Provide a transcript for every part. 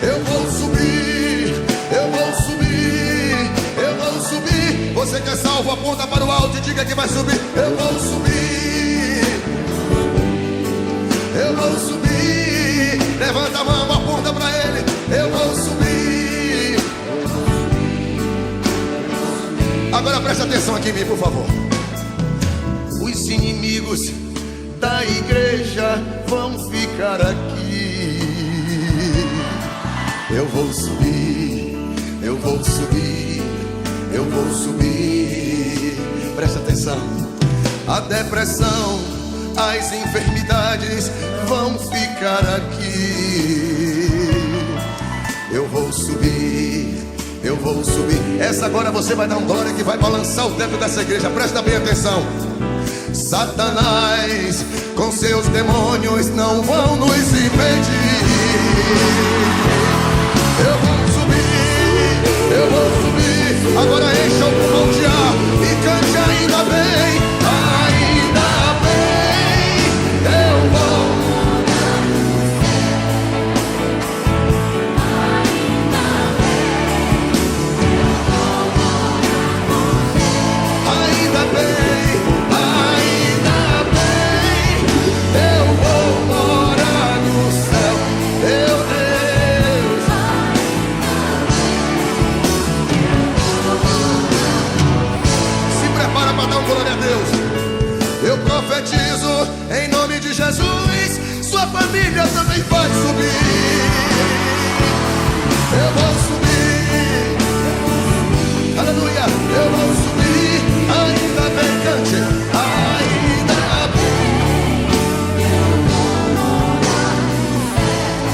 Eu vou subir, eu vou subir, eu vou subir. Você que é salvo, aponta para o alto e diga que vai subir. Eu vou subir, eu vou subir. Levanta a mão, aponta para ele. Eu vou subir. Agora presta atenção aqui em mim, por favor. Os inimigos da igreja vão ficar aqui. Eu vou subir, eu vou subir, eu vou subir. Presta atenção. A depressão, as enfermidades vão ficar aqui. Eu vou subir, eu vou subir. Essa agora você vai dar um glória que vai balançar o teto dessa igreja. Presta bem atenção. Satanás com seus demônios não vão nos impedir. Eu vou subir, eu vou subir. Agora encha o pulmão de ar e cante ainda bem, ainda bem. Eu vou, ainda bem, ainda bem. Eu vou morar no céu, meu Deus. Se prepara para dar um glória a Deus. Eu profetizo em nome de Jesus, sua família também vai subir. Eu vou subir, aleluia. Eu vou subir, ainda bem, cante, ainda bem.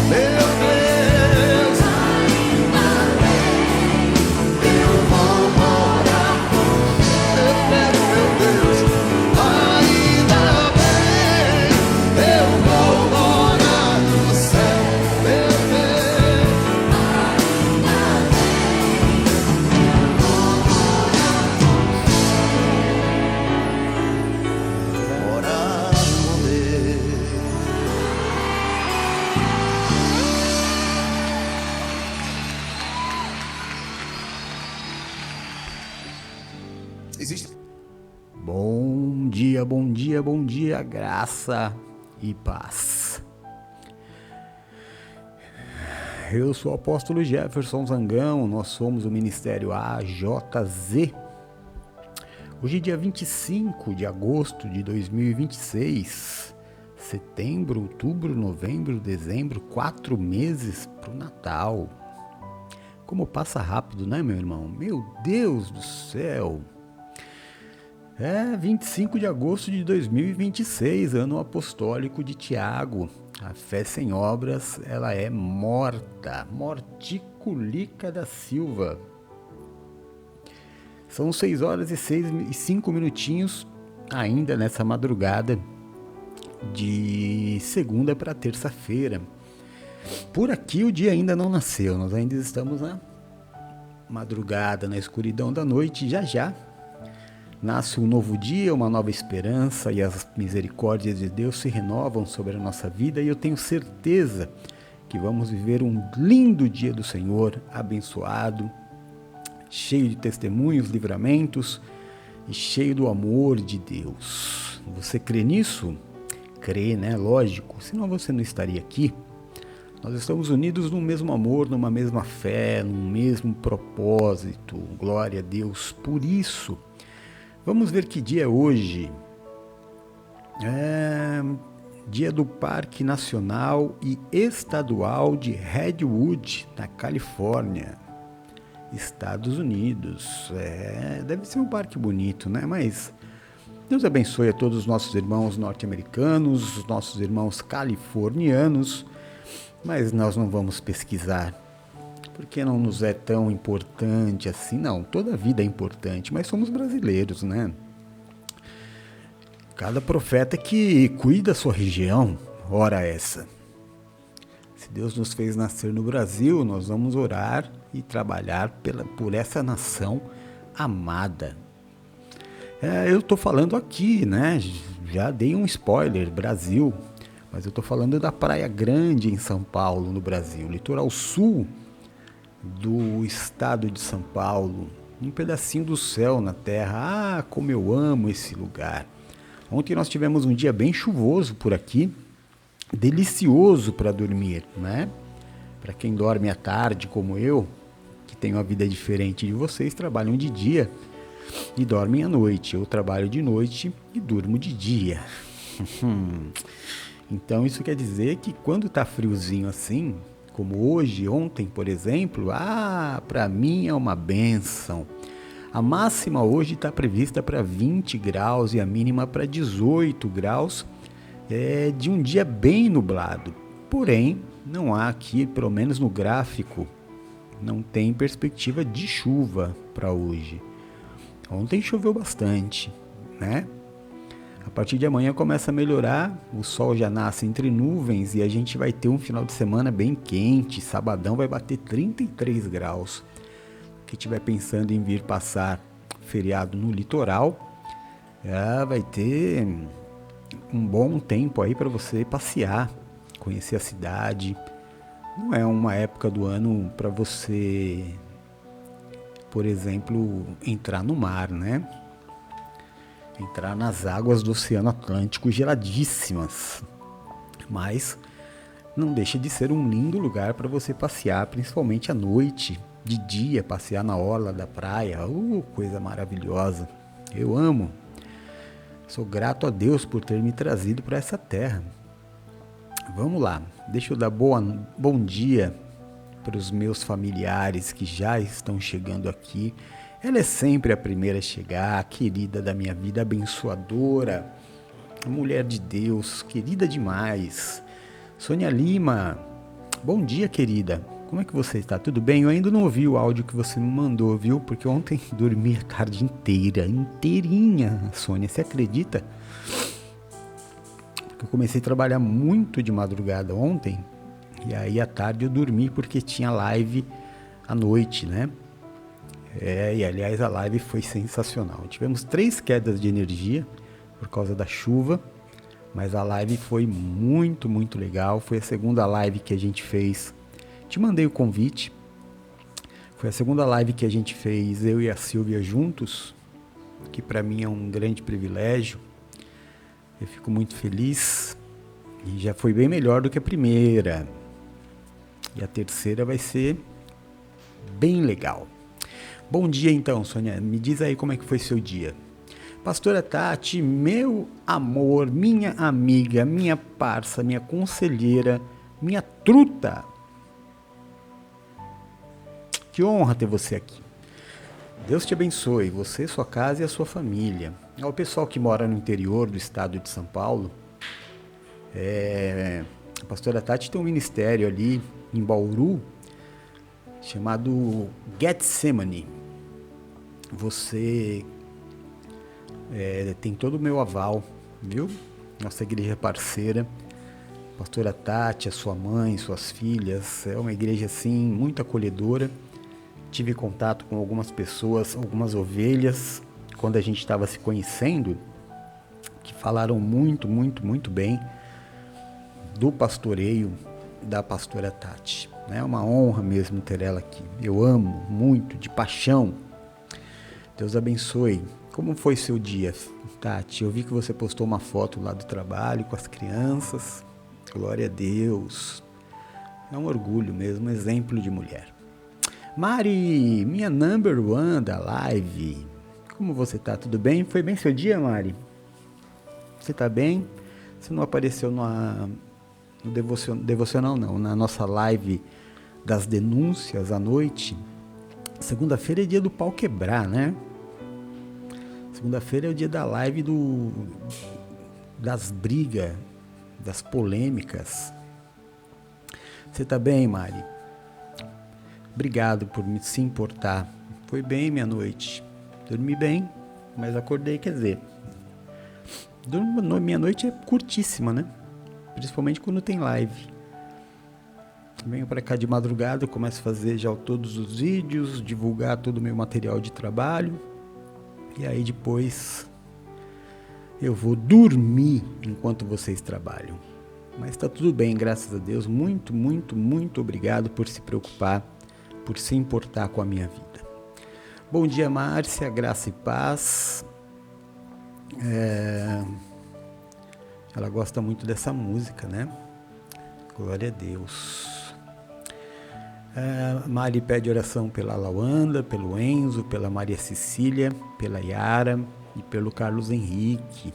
Meu Deus, eu vou morar com meu Deus, ainda bem. Eu vou morar no céu, meu Deus, morar com Deus. Existe. Bom dia, bom dia, bom dia, graça e paz. Eu sou o apóstolo Jefferson Zangão, nós somos o Ministério AJZ. Hoje é dia 25 de agosto de 2026, setembro, outubro, novembro, dezembro, 4 meses para o Natal. Como passa rápido, né, meu irmão? Meu Deus do céu! 25 de agosto de 2026, ano apostólico de Tiago. A fé sem obras, ela é morta. Morticulica da Silva. São 6 horas e 5 minutinhos, ainda nessa madrugada de segunda para terça-feira. Por aqui o dia ainda não nasceu, nós ainda estamos na madrugada, na escuridão da noite. Já já nasce um novo dia, uma nova esperança, e as misericórdias de Deus se renovam sobre a nossa vida, e eu tenho certeza que vamos viver um lindo dia do Senhor, abençoado, cheio de testemunhos, livramentos e cheio do amor de Deus. Você crê nisso? Crê, né? Lógico, senão você não estaria aqui. Nós estamos unidos no mesmo amor, numa mesma fé, num mesmo propósito. Glória a Deus por isso. Vamos ver que dia é hoje. Dia do Parque Nacional e Estadual de Redwood, na Califórnia, Estados Unidos. Deve ser um parque bonito, né? Mas Deus abençoe a todos os nossos irmãos norte-americanos, os nossos irmãos californianos, mas nós não vamos pesquisar, porque não nos é tão importante assim. Não, toda a vida é importante, mas somos brasileiros, né? Cada profeta que cuida da sua região, ora essa. Se Deus nos fez nascer no Brasil, nós vamos orar e trabalhar por essa nação amada. Eu estou falando aqui, né? Já dei um spoiler, Brasil. mas eu estou falando da Praia Grande em São Paulo, no Brasil, litoral sul do estado de São Paulo, um pedacinho do céu na terra. Ah, como eu amo esse lugar. Ontem nós tivemos um dia bem chuvoso por aqui, delicioso para dormir, né? Para quem dorme à tarde como eu, que tem uma vida diferente de vocês, trabalham de dia e dormem à noite. Eu trabalho de noite e durmo de dia. Então isso quer dizer que quando tá friozinho assim, como hoje, ontem, por exemplo, para mim é uma bênção. A máxima hoje está prevista para 20 graus e a mínima para 18 graus, de um dia bem nublado. Porém, não há aqui, pelo menos no gráfico, não tem perspectiva de chuva para hoje. Ontem choveu bastante, né? A partir de amanhã começa a melhorar, o sol já nasce entre nuvens e a gente vai ter um final de semana bem quente. Sabadão vai bater 33 graus. Quem estiver pensando em vir passar feriado no litoral, vai ter um bom tempo aí para você passear, conhecer a cidade. Não é uma época do ano para você, por exemplo, entrar no mar, né? Entrar nas águas do Oceano Atlântico geladíssimas. Mas não deixa de ser um lindo lugar para você passear, principalmente à noite, de dia, passear na orla da praia. Coisa maravilhosa. Eu amo. Sou grato a Deus por ter me trazido para essa terra. Vamos lá. Deixa eu dar bom dia para os meus familiares que já estão chegando aqui. Ela é sempre a primeira a chegar, a querida da minha vida, abençoadora, a mulher de Deus, querida demais. Sônia Lima, bom dia, querida. Como é que você está? Tudo bem? Eu ainda não ouvi o áudio que você me mandou, viu? Porque ontem dormi a tarde inteirinha, Sônia, você acredita? Porque eu comecei a trabalhar muito de madrugada ontem, e aí à tarde eu dormi porque tinha live à noite, né? E aliás a live foi sensacional. Tivemos 3 quedas de energia por causa da chuva, mas a live foi muito, muito legal. Foi a segunda live que a gente fez. Te mandei o convite. Foi a segunda live que a gente fez, eu e a Silvia juntos, que para mim é um grande privilégio. Eu fico muito feliz e já foi bem melhor do que a primeira. E a terceira vai ser bem legal. Bom dia então, Sônia. Me diz aí como é que foi seu dia. Pastora Tati, meu amor, minha amiga, minha parça, minha conselheira, minha truta. Que honra ter você aqui. Deus te abençoe, você, sua casa e a sua família. Ao pessoal que mora no interior do estado de São Paulo, a pastora Tati tem um ministério ali em Bauru, chamado Getsemane. Você tem todo o meu aval, viu? Nossa igreja parceira, pastora Tati, a sua mãe, suas filhas, é uma igreja assim muito acolhedora. Tive contato com algumas pessoas, algumas ovelhas, quando a gente estava se conhecendo, que falaram muito, muito, muito bem do pastoreio da pastora Tati. É uma honra mesmo ter ela aqui. Eu amo muito, de paixão. Deus abençoe. Como foi seu dia, Tati? Eu vi que você postou uma foto lá do trabalho com as crianças. Glória a Deus. É um orgulho mesmo, um exemplo de mulher. Mari, minha number one da live. Como você tá? Tudo bem? Foi bem seu dia, Mari? Você tá bem? Você não apareceu no devocional não, na nossa live das denúncias à noite. Segunda-feira é dia do pau quebrar, né? Segunda-feira é o dia da live das brigas, das polêmicas. Você tá bem, Mari? Obrigado por se importar. Foi bem minha noite. Dormi bem, mas acordei, quer dizer, minha noite é curtíssima, né? Principalmente quando tem live. Venho para cá de madrugada, eu começo a fazer já todos os vídeos, divulgar todo o meu material de trabalho. E aí depois eu vou dormir enquanto vocês trabalham. Mas tá tudo bem, graças a Deus. Muito, muito, muito obrigado por se preocupar, por se importar com a minha vida. Bom dia, Márcia, graça e paz. Ela gosta muito dessa música, né? Glória a Deus. Mari pede oração pela Lawanda, pelo Enzo, pela Maria Cecília, pela Yara e pelo Carlos Henrique.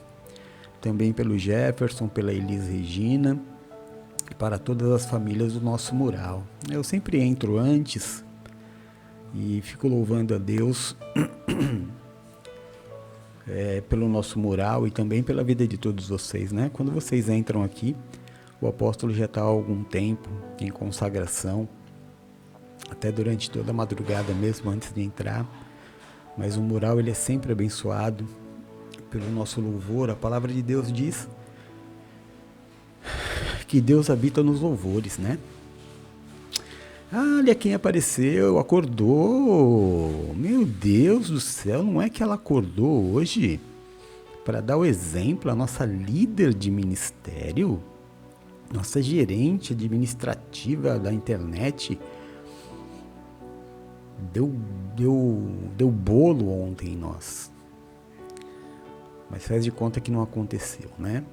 Também pelo Jefferson, pela Elis Regina e para todas as famílias do nosso mural. Eu sempre entro antes e fico louvando a Deus pelo nosso mural e também pela vida de todos vocês, né? Quando vocês entram aqui, o apóstolo já está há algum tempo em consagração, até durante toda a madrugada mesmo, antes de entrar. Mas o mural ele é sempre abençoado pelo nosso louvor. A palavra de Deus diz que Deus habita nos louvores, né? Olha quem apareceu, acordou. Meu Deus do céu, não é que ela acordou hoje para dar o exemplo, a nossa líder de ministério, nossa gerente administrativa da internet, deu bolo ontem em nós. Mas faz de conta que não aconteceu, né?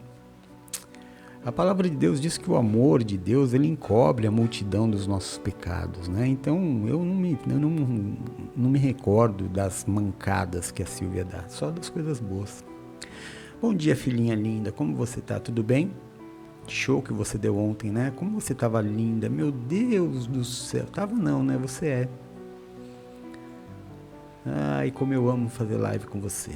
A palavra de Deus diz que o amor de Deus, ele encobre a multidão dos nossos pecados, né? Então, eu não me recordo das mancadas que a Silvia dá, só das coisas boas. Bom dia, filhinha linda, como você tá? Tudo bem? Show que você deu ontem, né? Como você tava linda, meu Deus do céu. Tava não, né? Você é. Ai, como eu amo fazer live com você.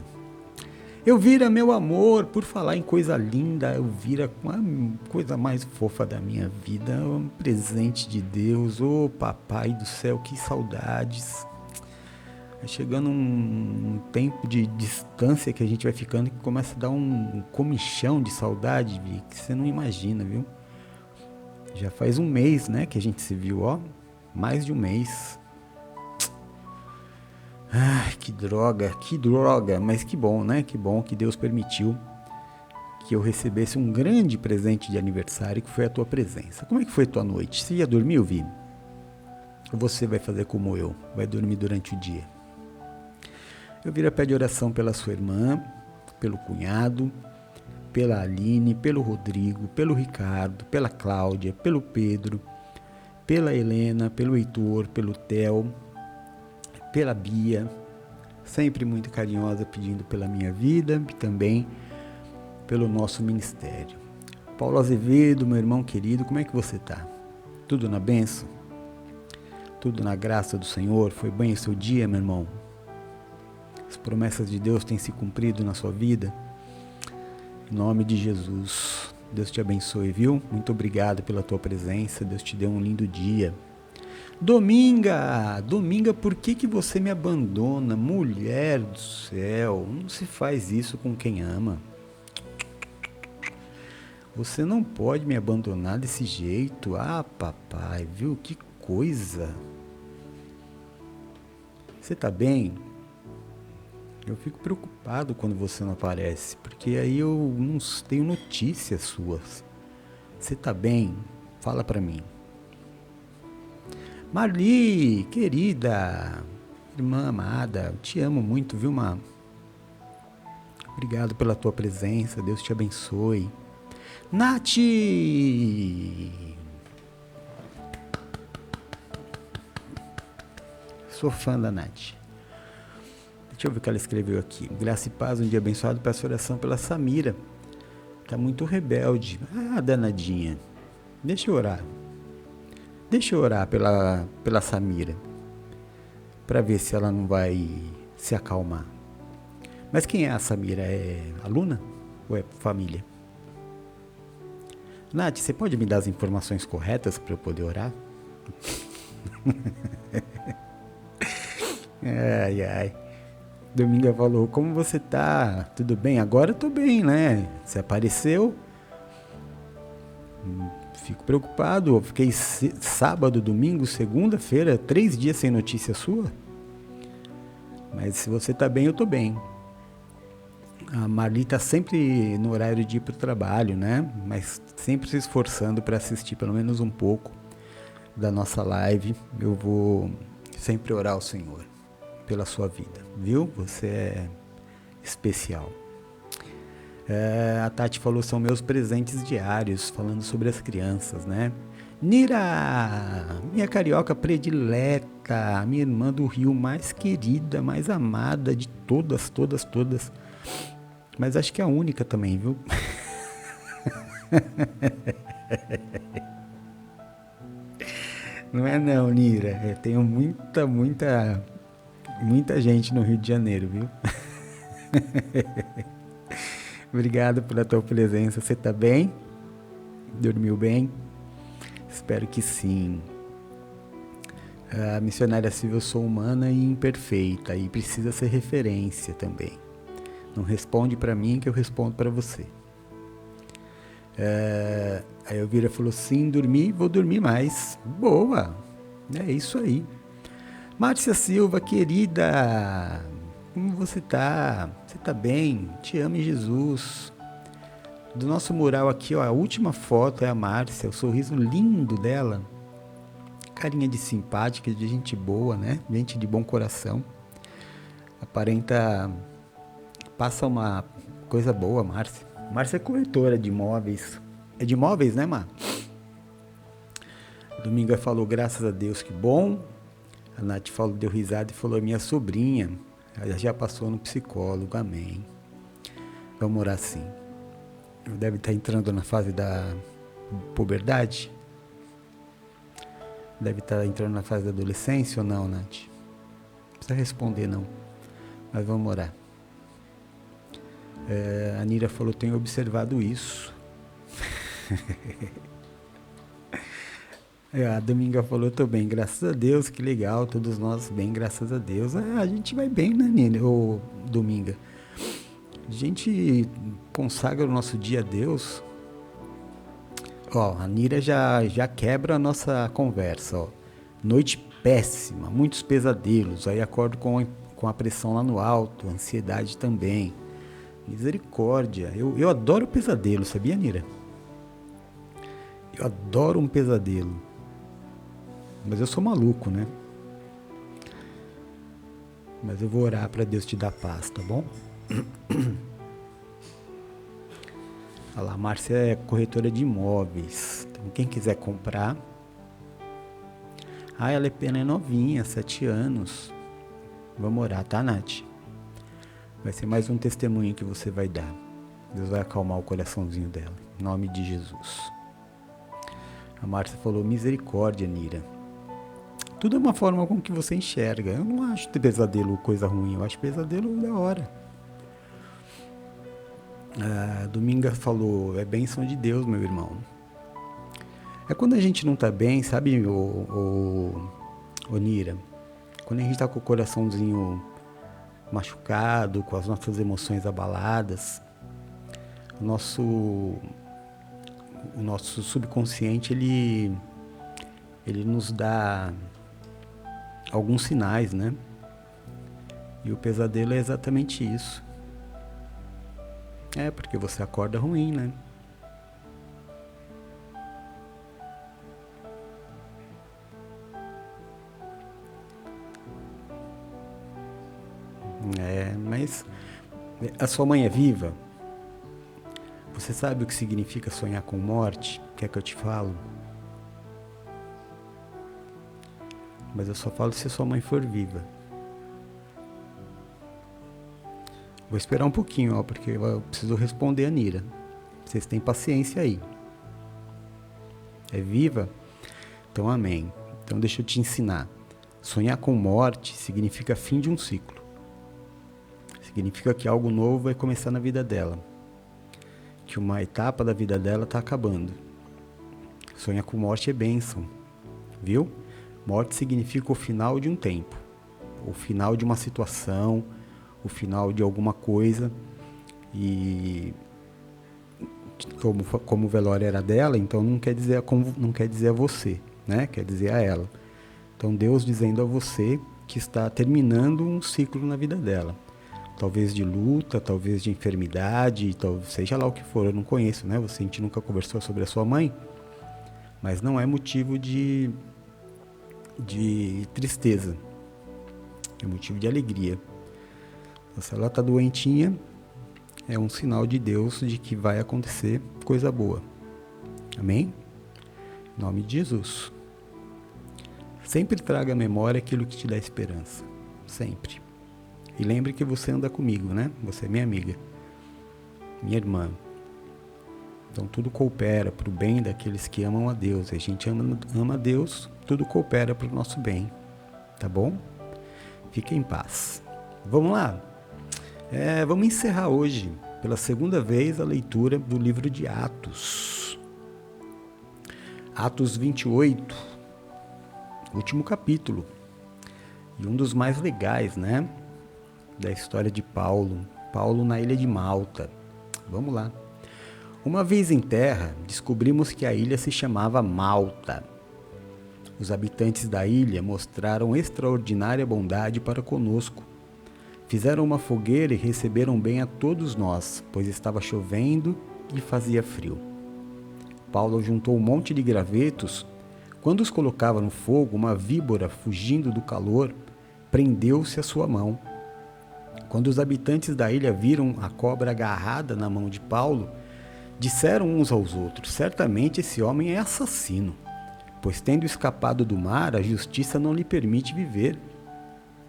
Elvira, meu amor, por falar em coisa linda, Elvira, a coisa mais fofa da minha vida, um presente de Deus, ô papai do céu, que saudades. Vai chegando um tempo de distância que a gente vai ficando que começa a dar um comichão de saudade, Vi, que você não imagina, viu? Já faz um mês, né, que a gente se viu, ó, mais de um mês. Ai, que droga, mas que bom, né? Que bom que Deus permitiu que eu recebesse um grande presente de aniversário, que foi a tua presença. Como é que foi a tua noite? Você já dormiu, Vi? Ou você vai fazer como eu, vai dormir durante o dia? Eu vira pede oração pela sua irmã, pelo cunhado, pela Aline, pelo Rodrigo, pelo Ricardo, pela Cláudia, pelo Pedro, pela Helena, pelo Heitor, pelo Theo, pela Bia, sempre muito carinhosa, pedindo pela minha vida e também pelo nosso ministério. Paulo Azevedo, meu irmão querido, como é que você tá? Tudo na bênção? Tudo na graça do Senhor? Foi bem o seu dia, meu irmão? As promessas de Deus têm se cumprido na sua vida? Em nome de Jesus, Deus te abençoe, viu? Muito obrigado pela tua presença, Deus te dê um lindo dia. Dominga, por que você me abandona? Mulher do céu, não se faz isso com quem ama. Você não pode me abandonar desse jeito. Ah, papai, viu? Que coisa. Você tá bem? Eu fico preocupado quando você não aparece, porque aí eu não tenho notícias suas. Você tá bem? Fala pra mim. Marli, querida, irmã amada, te amo muito, viu, Má? Obrigado pela tua presença, Deus te abençoe. Nath! Sou fã da Nath. Deixa eu ver o que ela escreveu aqui. Graça e paz, um dia abençoado, peço oração pela Samira. Tá muito rebelde. Ah, danadinha. Deixa eu orar pela Samira, para ver se ela não vai se acalmar. Mas quem é a Samira? É aluna ou é família? Nath, você pode me dar as informações corretas para eu poder orar? Ai. Dominga falou, como você tá? Tudo bem? Agora eu tô bem, né? Você apareceu? Fico preocupado, eu fiquei sábado, domingo, segunda-feira, 3 dias sem notícia sua. Mas se você tá bem, eu tô bem. A Marli tá sempre no horário de ir pro trabalho, né? Mas sempre se esforçando para assistir pelo menos um pouco da nossa live. Eu vou sempre orar ao Senhor pela sua vida, viu? Você é especial. A Tati falou, são meus presentes diários, falando sobre as crianças, né? Nira, minha carioca predileta, minha irmã do Rio, mais querida, mais amada de todas, todas, todas. Mas acho que é a única também, viu? Não é não, Nira. Tenho muita gente no Rio de Janeiro, viu? Obrigado pela tua presença. Você tá bem? Dormiu bem? Espero que sim. A missionária Silvia, eu sou humana e imperfeita e precisa ser referência também. Não responde pra mim que eu respondo pra você. A Elvira falou, sim, dormi, vou dormir mais. Boa! É isso aí. Márcia Silva, querida, como você tá? Você tá bem? Te amo em Jesus. Do nosso mural aqui, ó, a última foto é a Márcia, o sorriso lindo dela. Carinha de simpática, de gente boa, né? Gente de bom coração. Aparenta... Passa uma coisa boa, Márcia. Márcia é corretora de imóveis. É de imóveis, né, Mar? Dominga falou, graças a Deus, que bom. A Nath falou, deu risada e falou, minha sobrinha, ela já passou no psicólogo, amém. Vamos orar sim. Deve estar entrando na fase da puberdade? Deve estar entrando na fase da adolescência ou não, Nath? Não precisa responder, não. Mas vamos orar. A Nira falou, tenho observado isso. A Dominga falou, tô bem, graças a Deus, que legal, todos nós bem, graças a Deus. A gente vai bem, né, Nina? Ou Dominga? A gente consagra o nosso dia a Deus. Ó, a Nira já quebra a nossa conversa, ó. Noite péssima, muitos pesadelos, aí acordo com a pressão lá no alto, ansiedade também. Misericórdia, eu adoro pesadelo, sabia, Nira? Eu adoro um pesadelo. Mas eu sou maluco, né? Mas eu vou orar para Deus te dar paz, tá bom? Olha lá, a Márcia é corretora de imóveis. Então, quem quiser comprar... ela é novinha, 7 anos. Vamos orar, tá, Nath? Vai ser mais um testemunho que você vai dar. Deus vai acalmar o coraçãozinho dela. Em nome de Jesus. A Márcia falou, misericórdia, Nira. Tudo é uma forma com que você enxerga. Eu não acho pesadelo coisa ruim, eu acho pesadelo da hora. A Dominga falou, é bênção de Deus, meu irmão. É quando a gente não tá bem, sabe, o Nira? Quando a gente tá com o coraçãozinho machucado, com as nossas emoções abaladas, o nosso subconsciente, ele nos dá alguns sinais, né? E o pesadelo é exatamente isso. Porque você acorda ruim, né? Mas a sua mãe é viva? Você sabe o que significa sonhar com morte? Quer que eu te falo? Mas eu só falo se sua mãe for viva. Vou esperar um pouquinho, porque eu preciso responder a Nira. Vocês têm paciência aí. É viva? Então amém. Então deixa eu te ensinar. Sonhar com morte significa fim de um ciclo. Significa que algo novo vai começar na vida dela. Que uma etapa da vida dela está acabando. Sonhar com morte é bênção. Viu? Morte significa o final de um tempo. O final de uma situação. O final de alguma coisa. E como o velório era dela, então não quer dizer a você, né? Quer dizer a ela. Então Deus dizendo a você que está terminando um ciclo na vida dela. talvez de luta, talvez de enfermidade, seja lá o que for, eu não conheço, né? A gente nunca conversou sobre a sua mãe, mas não é motivo de tristeza, é motivo de alegria. Então, se ela está doentinha, é um sinal de Deus de que vai acontecer coisa boa. Amém? Em nome de Jesus. Sempre traga à memória aquilo que te dá esperança. Sempre. E lembre que você anda comigo, né? Você é minha amiga, minha irmã. Então tudo coopera para o bem daqueles que amam a Deus. A gente ama a Deus, tudo coopera para o nosso bem. Tá bom? Fique em paz. Vamos lá? Vamos encerrar hoje, pela segunda vez, a leitura do livro de Atos. Atos 28, último capítulo. E um dos mais legais, né? Da história de Paulo. Paulo na ilha de Malta. Vamos lá. Uma vez em terra, descobrimos que a ilha se chamava Malta. Os habitantes da ilha mostraram extraordinária bondade para conosco. Fizeram uma fogueira e receberam bem a todos nós, pois estava chovendo e fazia frio. Paulo juntou um monte de gravetos. Quando os colocava no fogo, uma víbora, fugindo do calor, prendeu-se à sua mão. Quando os habitantes da ilha viram a cobra agarrada na mão de Paulo, disseram uns aos outros: certamente esse homem é assassino, pois tendo escapado do mar, a justiça não lhe permite viver.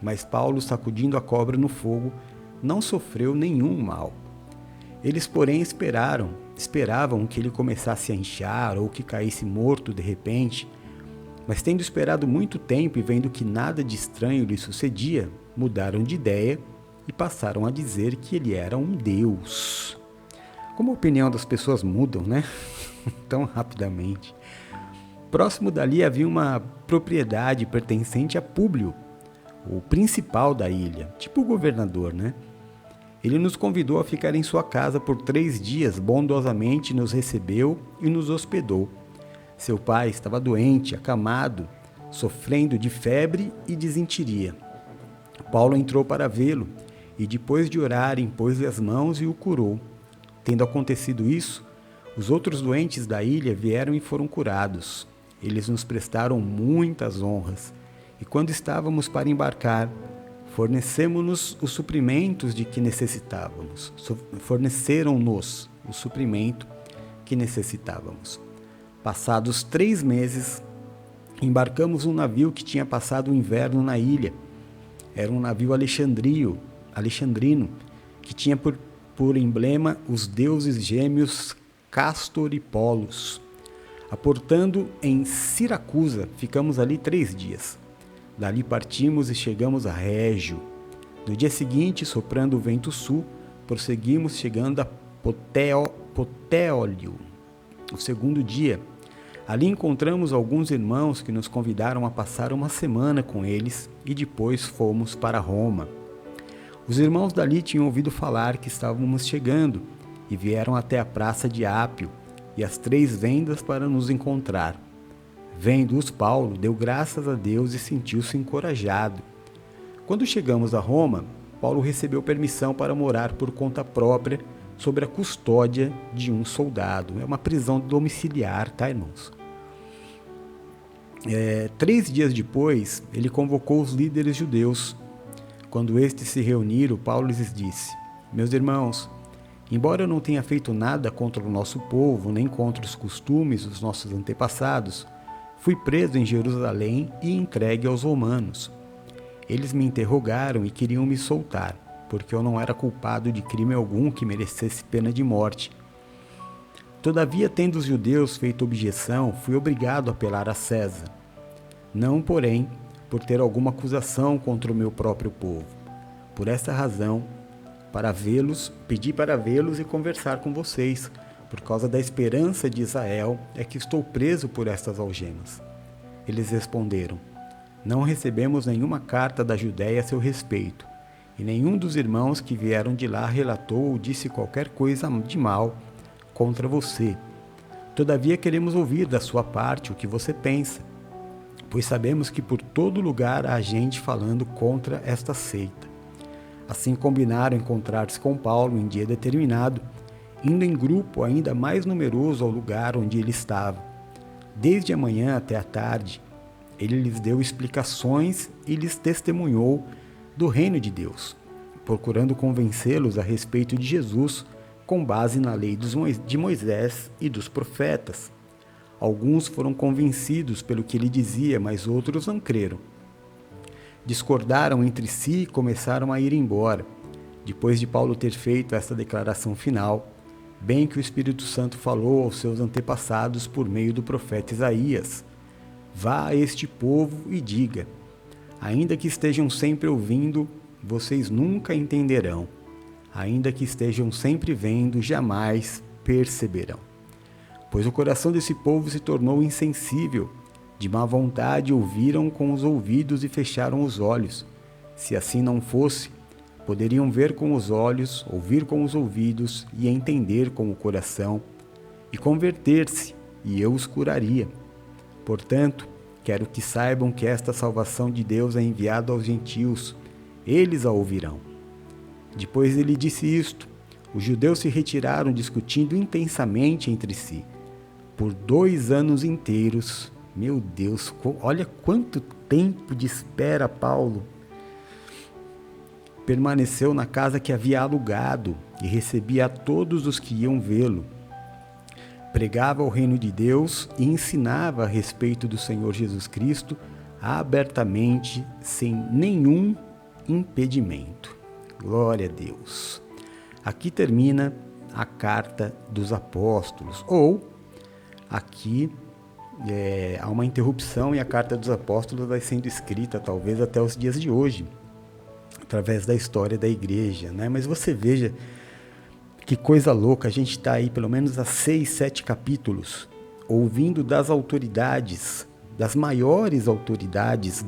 Mas Paulo, sacudindo a cobra no fogo, não sofreu nenhum mal. Eles, porém, esperavam que ele começasse a inchar ou que caísse morto de repente. Mas tendo esperado muito tempo e vendo que nada de estranho lhe sucedia, mudaram de ideia e passaram a dizer que ele era um deus. Como a opinião das pessoas mudam, né? Tão rapidamente. Próximo dali havia uma propriedade pertencente a Públio, o principal da ilha, tipo o governador, né? Ele nos convidou a ficar em sua casa por 3 dias, bondosamente nos recebeu e nos hospedou. Seu pai estava doente, acamado, sofrendo de febre e disenteria. Paulo entrou para vê-lo e, depois de orar, impôs-lhe as mãos e o curou. Tendo acontecido isso, os outros doentes da ilha vieram e foram curados. Eles nos prestaram muitas honras. E quando estávamos para embarcar, fornecemos-nos os suprimentos de que necessitávamos. Forneceram-nos o suprimento que necessitávamos. Passados 3 meses, embarcamos um navio que tinha passado o inverno na ilha. Era um navio alexandrino, que tinha por emblema os deuses gêmeos Castor e Polos. Aportando em Siracusa, ficamos ali 3 dias. Dali partimos e chegamos a Régio. No dia seguinte, soprando o vento sul, prosseguimos chegando a Puteólio. O segundo dia, ali encontramos alguns irmãos que nos convidaram a passar uma semana com eles e depois fomos para Roma. Os irmãos dali tinham ouvido falar que estávamos chegando e vieram até a praça de Ápio e as 3 vendas para nos encontrar. Vendo-os, Paulo deu graças a Deus e sentiu-se encorajado. Quando chegamos a Roma, Paulo recebeu permissão para morar por conta própria sob a custódia de um soldado. É uma prisão domiciliar, tá, irmãos? 3 dias depois, ele convocou os líderes judeus. Quando estes se reuniram, Paulo lhes disse: meus irmãos, embora eu não tenha feito nada contra o nosso povo, nem contra os costumes dos nossos antepassados, fui preso em Jerusalém e entregue aos romanos. Eles me interrogaram e queriam me soltar, porque eu não era culpado de crime algum que merecesse pena de morte. Todavia, tendo os judeus feito objeção, fui obrigado a apelar a César. Não, porém, por ter alguma acusação contra o meu próprio povo. Por esta razão, pedi para vê-los e conversar com vocês. Por causa da esperança de Israel, é que estou preso por estas algemas. Eles responderam: não recebemos nenhuma carta da Judéia a seu respeito, e nenhum dos irmãos que vieram de lá relatou ou disse qualquer coisa de mal contra você. Todavia queremos ouvir da sua parte o que você pensa, pois sabemos que por todo lugar há gente falando contra esta seita. Assim combinaram encontrar-se com Paulo em dia determinado, indo em grupo ainda mais numeroso ao lugar onde ele estava. Desde a manhã até a tarde, ele lhes deu explicações e lhes testemunhou do reino de Deus, procurando convencê-los a respeito de Jesus com base na lei de Moisés e dos profetas. Alguns foram convencidos pelo que ele dizia, mas outros não creram. Discordaram entre si e começaram a ir embora. Depois de Paulo ter feito essa declaração final, bem que o Espírito Santo falou aos seus antepassados por meio do profeta Isaías: vá a este povo e diga: ainda que estejam sempre ouvindo, vocês nunca entenderão. Ainda que estejam sempre vendo, jamais perceberão. Pois o coração desse povo se tornou insensível. De má vontade ouviram com os ouvidos e fecharam os olhos. Se assim não fosse, poderiam ver com os olhos, ouvir com os ouvidos e entender com o coração, e converter-se, e eu os curaria. Portanto, quero que saibam que esta salvação de Deus é enviada aos gentios. Eles a ouvirão. Depois ele disse isto, os judeus se retiraram discutindo intensamente entre si. Por 2 anos inteiros, meu Deus, olha quanto tempo de espera Paulo permaneceu na casa que havia alugado e recebia a todos os que iam vê-lo. Pregava o reino de Deus e ensinava a respeito do Senhor Jesus Cristo abertamente, sem nenhum impedimento. Glória a Deus. Aqui termina a carta dos apóstolos, ou aqui há uma interrupção e a carta dos apóstolos vai sendo escrita talvez até os dias de hoje, através da história da igreja, né? Mas você veja que coisa louca, a gente está aí pelo menos há 6, 7 capítulos, ouvindo das autoridades, das maiores autoridades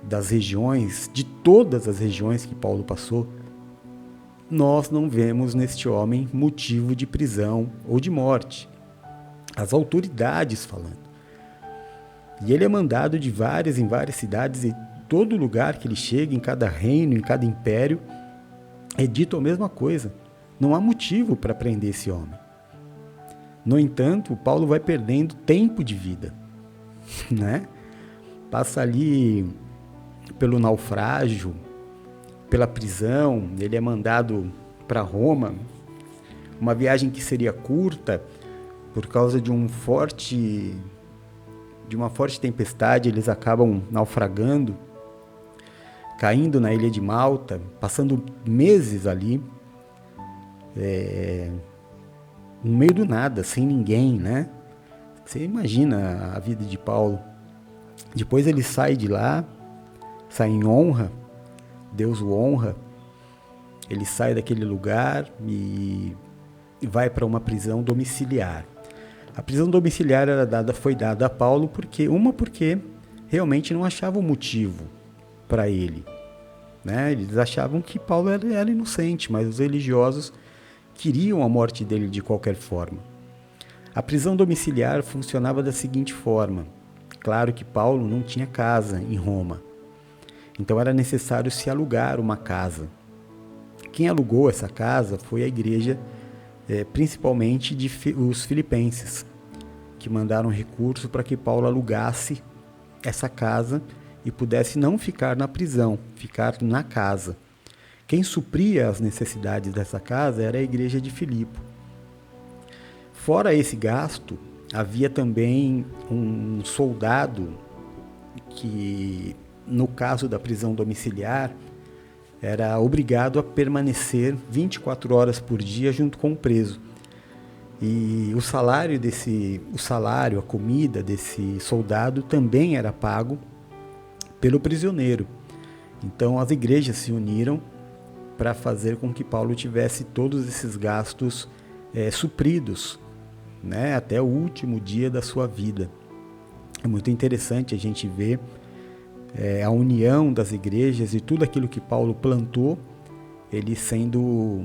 das regiões, de todas as regiões que Paulo passou. Nós não vemos neste homem motivo de prisão ou de morte. As autoridades falando. E ele é mandado em várias cidades, e todo lugar que ele chega, em cada reino, em cada império, é dito a mesma coisa. Não há motivo para prender esse homem. No entanto, Paulo vai perdendo tempo de vida, né? Passa ali pelo naufrágio, pela prisão, ele é mandado para Roma, uma viagem que seria curta, por causa de uma forte tempestade, eles acabam naufragando, caindo na ilha de Malta, passando meses ali, no meio do nada, sem ninguém, né? Você imagina a vida de Paulo. Depois ele sai de lá, sai em honra, Deus o honra, ele sai daquele lugar e vai para uma prisão domiciliar. A prisão domiciliar foi dada a Paulo porque realmente não achavam motivo para ele, né? Eles achavam que Paulo era inocente, mas os religiosos queriam a morte dele de qualquer forma. A prisão domiciliar funcionava da seguinte forma: claro que Paulo não tinha casa em Roma, então era necessário se alugar uma casa. Quem alugou essa casa foi a igreja, principalmente os filipenses, que mandaram recurso para que Paulo alugasse essa casa e pudesse não ficar na prisão, ficar na casa. Quem supria as necessidades dessa casa era a igreja de Filipe. Fora esse gasto, havia também um soldado que, no caso da prisão domiciliar, era obrigado a permanecer 24 horas por dia junto com o preso. E o salário, a comida desse soldado também era pago pelo prisioneiro. Então as igrejas se uniram para fazer com que Paulo tivesse todos esses gastos supridos, né, até o último dia da sua vida. É muito interessante a gente ver a união das igrejas e tudo aquilo que Paulo plantou, ele sendo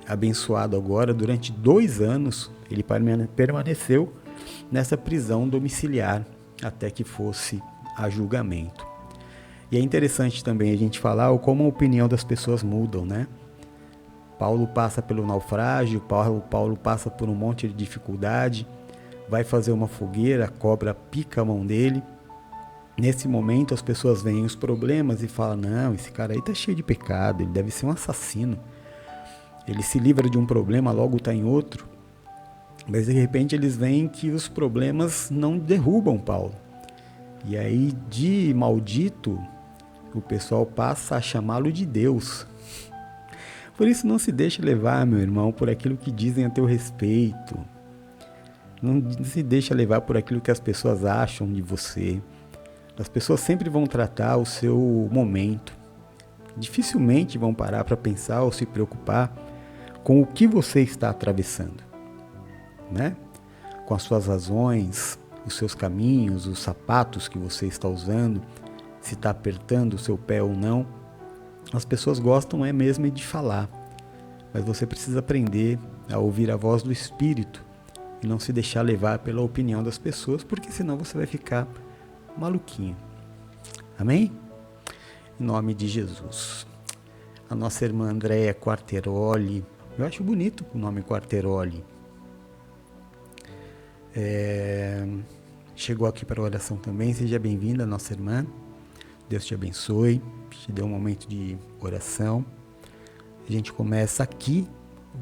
abençoado agora. Durante 2 anos, ele permaneceu nessa prisão domiciliar até que fosse a julgamento. E é interessante também a gente falar como a opinião das pessoas mudam, né? Paulo passa pelo naufrágio, Paulo passa por um monte de dificuldade, vai fazer uma fogueira, a cobra pica a mão dele. Nesse momento as pessoas veem os problemas e falam, não, esse cara aí tá cheio de pecado, ele deve ser um assassino. Ele se livra de um problema, logo tá em outro. Mas de repente eles veem que os problemas não derrubam Paulo. E aí de maldito, o pessoal passa a chamá-lo de Deus. Por isso não se deixe levar, meu irmão, por aquilo que dizem a teu respeito. Não se deixe levar por aquilo que as pessoas acham de você. As pessoas sempre vão tratar o seu momento. Dificilmente vão parar para pensar ou se preocupar com o que você está atravessando, né? Com as suas razões, os seus caminhos, os sapatos que você está usando, se está apertando o seu pé ou não. As pessoas gostam mesmo de falar, mas você precisa aprender a ouvir a voz do Espírito e não se deixar levar pela opinião das pessoas, porque senão você vai ficar maluquinho. Amém? Em nome de Jesus. A nossa irmã Andréia Quarteroli, eu acho bonito o nome Quarteroli, chegou aqui para a oração também. Seja bem-vinda, nossa irmã. Deus te abençoe, te dê um momento de oração. A gente começa aqui,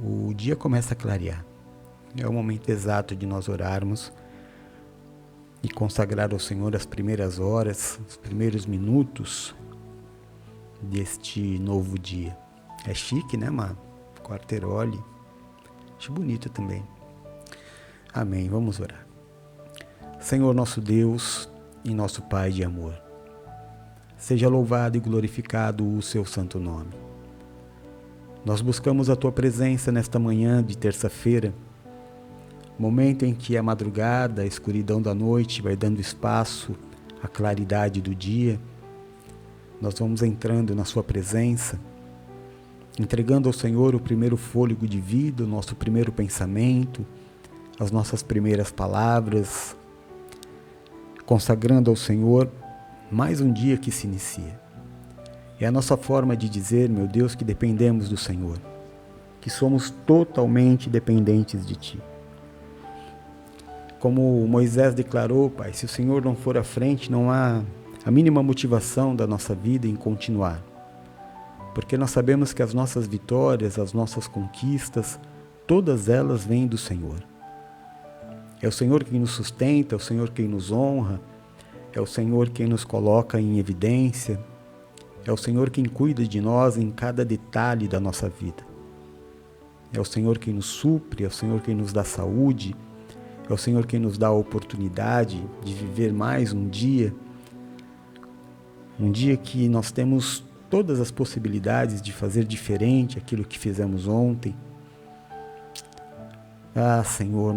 o dia começa a clarear. É o momento exato de nós orarmos e consagrar ao Senhor as primeiras horas, os primeiros minutos deste novo dia. É chique, né, Má? Quarteroli. Acho bonito também. Amém. Vamos orar. Senhor nosso Deus e nosso Pai de amor, seja louvado e glorificado o seu santo nome. Nós buscamos a tua presença nesta manhã de terça-feira, momento em que a madrugada, a escuridão da noite vai dando espaço à claridade do dia. Nós vamos entrando na sua presença, entregando ao Senhor o primeiro fôlego de vida, o nosso primeiro pensamento, as nossas primeiras palavras, consagrando ao Senhor mais um dia que se inicia. É a nossa forma de dizer, meu Deus, que dependemos do Senhor, que somos totalmente dependentes de Ti. Como Moisés declarou, Pai, se o Senhor não for à frente, não há a mínima motivação da nossa vida em continuar. Porque nós sabemos que as nossas vitórias, as nossas conquistas, todas elas vêm do Senhor. É o Senhor quem nos sustenta, é o Senhor quem nos honra, é o Senhor quem nos coloca em evidência, é o Senhor quem cuida de nós em cada detalhe da nossa vida. É o Senhor quem nos supre, é o Senhor quem nos dá saúde, é o Senhor quem nos dá a oportunidade de viver mais um dia que nós temos todas as possibilidades de fazer diferente aquilo que fizemos ontem. Ah, Senhor,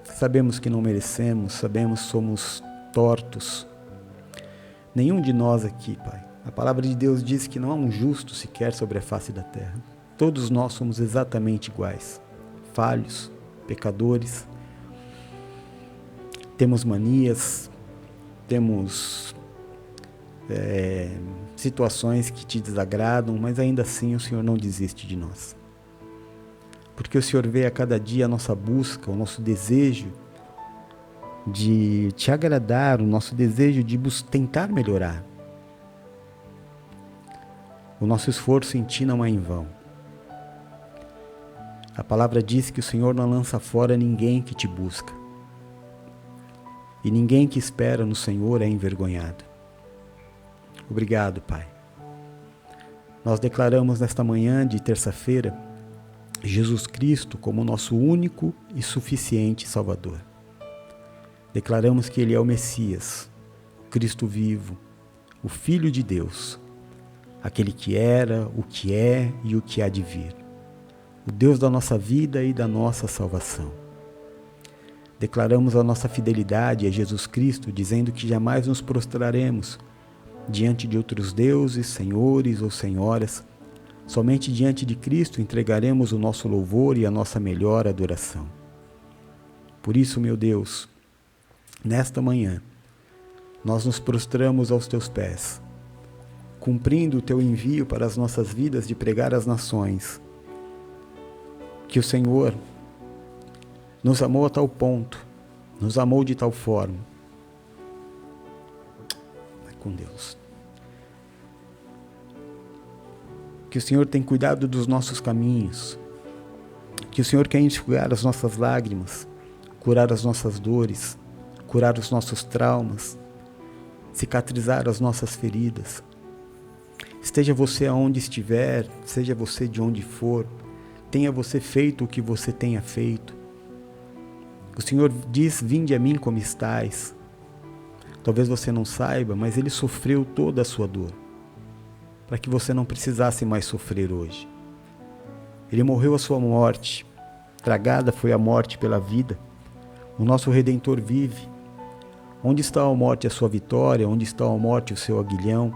sabemos que não merecemos, sabemos que somos tortos. Nenhum de nós aqui, Pai. A palavra de Deus diz que não há um justo sequer sobre a face da terra. Todos nós somos exatamente iguais, falhos, pecadores. Temos manias, temos situações que te desagradam, mas ainda assim o Senhor não desiste de nós. Porque o Senhor vê a cada dia a nossa busca, o nosso desejo de te agradar, o nosso desejo de tentar melhorar. O nosso esforço em Ti não é em vão. A palavra diz que o Senhor não lança fora ninguém que te busca. E ninguém que espera no Senhor é envergonhado. Obrigado, Pai. Nós declaramos nesta manhã de terça-feira Jesus Cristo como nosso único e suficiente Salvador. Declaramos que Ele é o Messias, o Cristo vivo, o Filho de Deus, aquele que era, o que é e o que há de vir, o Deus da nossa vida e da nossa salvação. Declaramos a nossa fidelidade a Jesus Cristo, dizendo que jamais nos prostraremos diante de outros deuses, senhores ou senhoras. Somente diante de Cristo entregaremos o nosso louvor e a nossa melhor adoração. Por isso, meu Deus, nesta manhã, nós nos prostramos aos teus pés, cumprindo o teu envio para as nossas vidas de pregar às nações. Que o Senhor nos amou a tal ponto, nos amou de tal forma. Vai com Deus. Que o Senhor tem cuidado dos nossos caminhos, que o Senhor quer enxugar as nossas lágrimas, curar as nossas dores, curar os nossos traumas, cicatrizar as nossas feridas. Esteja você aonde estiver, seja você de onde for, tenha você feito o que você tenha feito. O Senhor diz: vinde a mim como estais. Talvez você não saiba, mas Ele sofreu toda a sua dor, para que você não precisasse mais sofrer hoje. Ele morreu a sua morte, tragada foi a morte pela vida. O nosso Redentor vive. Onde está a morte a sua vitória? Onde está a morte o seu aguilhão?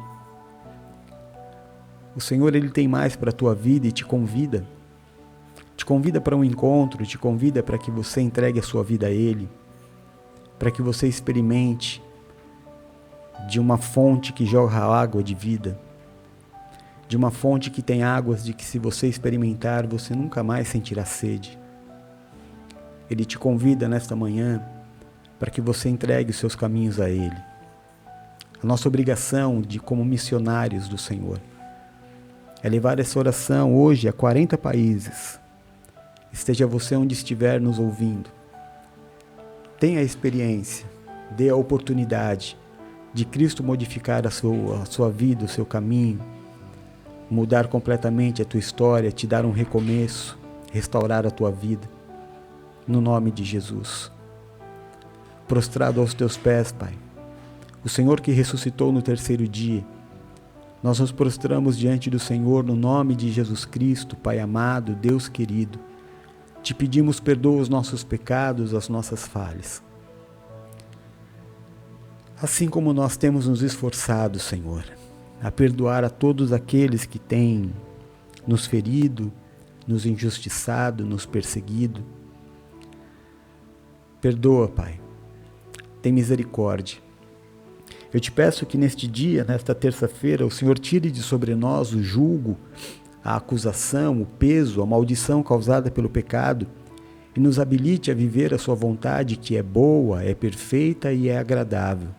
O Senhor, Ele tem mais para a tua vida e te convida. Te convida para um encontro, te convida para que você entregue a sua vida a Ele, para que você experimente de uma fonte que jorra água de vida, de uma fonte que tem águas de que, se você experimentar, você nunca mais sentirá sede. Ele te convida nesta manhã para que você entregue os seus caminhos a Ele. A nossa obrigação como missionários do Senhor é levar essa oração hoje a 40 países. Esteja você onde estiver nos ouvindo. Tenha a experiência, dê a oportunidade de Cristo modificar a sua vida, o seu caminho, mudar completamente a tua história, te dar um recomeço, restaurar a tua vida. No nome de Jesus. Prostrado aos teus pés, Pai, o Senhor que ressuscitou no terceiro dia, nós nos prostramos diante do Senhor no nome de Jesus Cristo, Pai amado, Deus querido. Te pedimos, perdoa os nossos pecados, as nossas falhas. Assim como nós temos nos esforçado, Senhor, a perdoar a todos aqueles que têm nos ferido, nos injustiçado, nos perseguido. Perdoa, Pai. Tem misericórdia. Eu te peço que neste dia, nesta terça-feira, o Senhor tire de sobre nós o julgo, a acusação, o peso, a maldição causada pelo pecado e nos habilite a viver a sua vontade, que é boa, é perfeita e é agradável.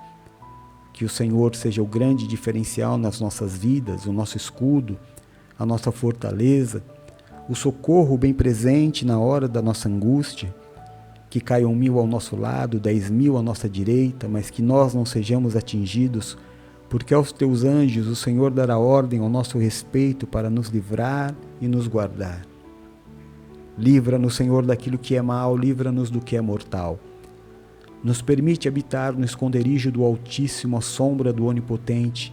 Que o Senhor seja o grande diferencial nas nossas vidas, o nosso escudo, a nossa fortaleza, o socorro bem presente na hora da nossa angústia. Que caiam 1000 ao nosso lado, 10.000 à nossa direita, mas que nós não sejamos atingidos, porque aos teus anjos o Senhor dará ordem ao nosso respeito para nos livrar e nos guardar. Livra-nos, Senhor, daquilo que é mal, livra-nos do que é mortal. Nos permite habitar no esconderijo do Altíssimo, à sombra do Onipotente.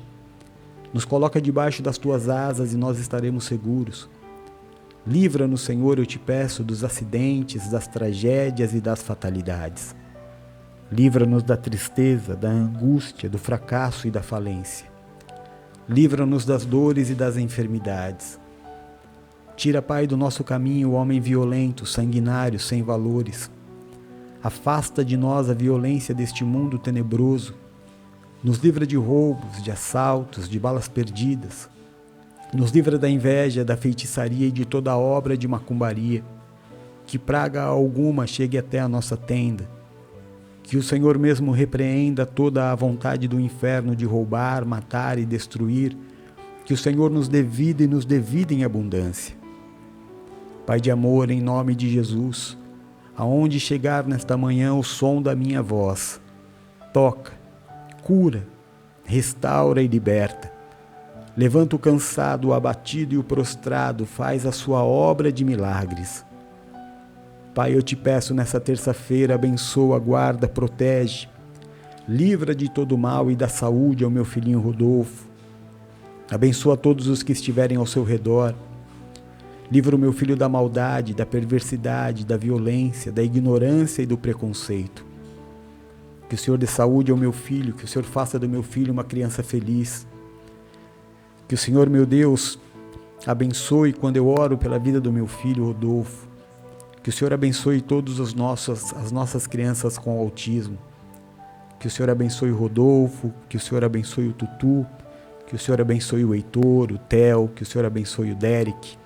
Nos coloca debaixo das tuas asas e nós estaremos seguros. Livra-nos, Senhor, eu te peço, dos acidentes, das tragédias e das fatalidades. Livra-nos da tristeza, da angústia, do fracasso e da falência. Livra-nos das dores e das enfermidades. Tira, Pai, do nosso caminho o homem violento, sanguinário, sem valores. Afasta de nós a violência deste mundo tenebroso. Nos livra de roubos, de assaltos, de balas perdidas. Nos livra da inveja, da feitiçaria e de toda a obra de macumbaria. Que praga alguma chegue até a nossa tenda. Que o Senhor mesmo repreenda toda a vontade do inferno de roubar, matar e destruir. Que o Senhor nos dê vida e nos dê vida em abundância. Pai de amor, em nome de Jesus, aonde chegar nesta manhã o som da minha voz, toca, cura, restaura e liberta. Levanta o cansado, o abatido e o prostrado, faz a sua obra de milagres. Pai, eu te peço nessa terça-feira, abençoa, guarda, protege. Livra de todo mal e dá saúde ao meu filhinho Rodolfo. Abençoa todos os que estiverem ao seu redor. Livra o meu filho da maldade, da perversidade, da violência, da ignorância e do preconceito. Que o Senhor dê saúde ao meu filho, que o Senhor faça do meu filho uma criança feliz. Que o Senhor, meu Deus, abençoe quando eu oro pela vida do meu filho Rodolfo. Que o Senhor abençoe todas as nossas crianças com autismo. Que Que o Senhor abençoe o Rodolfo, que o Senhor abençoe o Tutu, que o Senhor abençoe o Heitor, o Theo, que o Senhor abençoe o Derek.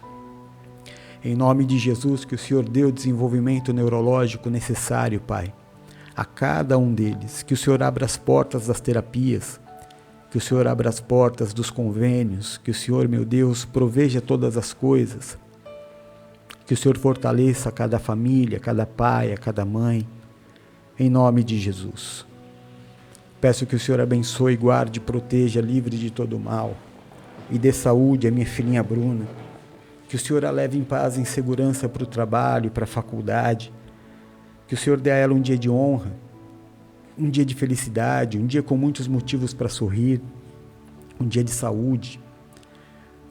Em nome de Jesus, que o Senhor dê o desenvolvimento neurológico necessário, Pai, a cada um deles. Que o Senhor abra as portas das terapias, que o Senhor abra as portas dos convênios, que o Senhor, meu Deus, proveja todas as coisas, que o Senhor fortaleça cada família, cada pai, cada mãe, em nome de Jesus. Peço que o Senhor abençoe, guarde, proteja, livre de todo mal e dê saúde à minha filhinha Bruna. Que o Senhor a leve em paz e em segurança para o trabalho, para a faculdade. Que o Senhor dê a ela um dia de honra, um dia de felicidade, um dia com muitos motivos para sorrir, um dia de saúde.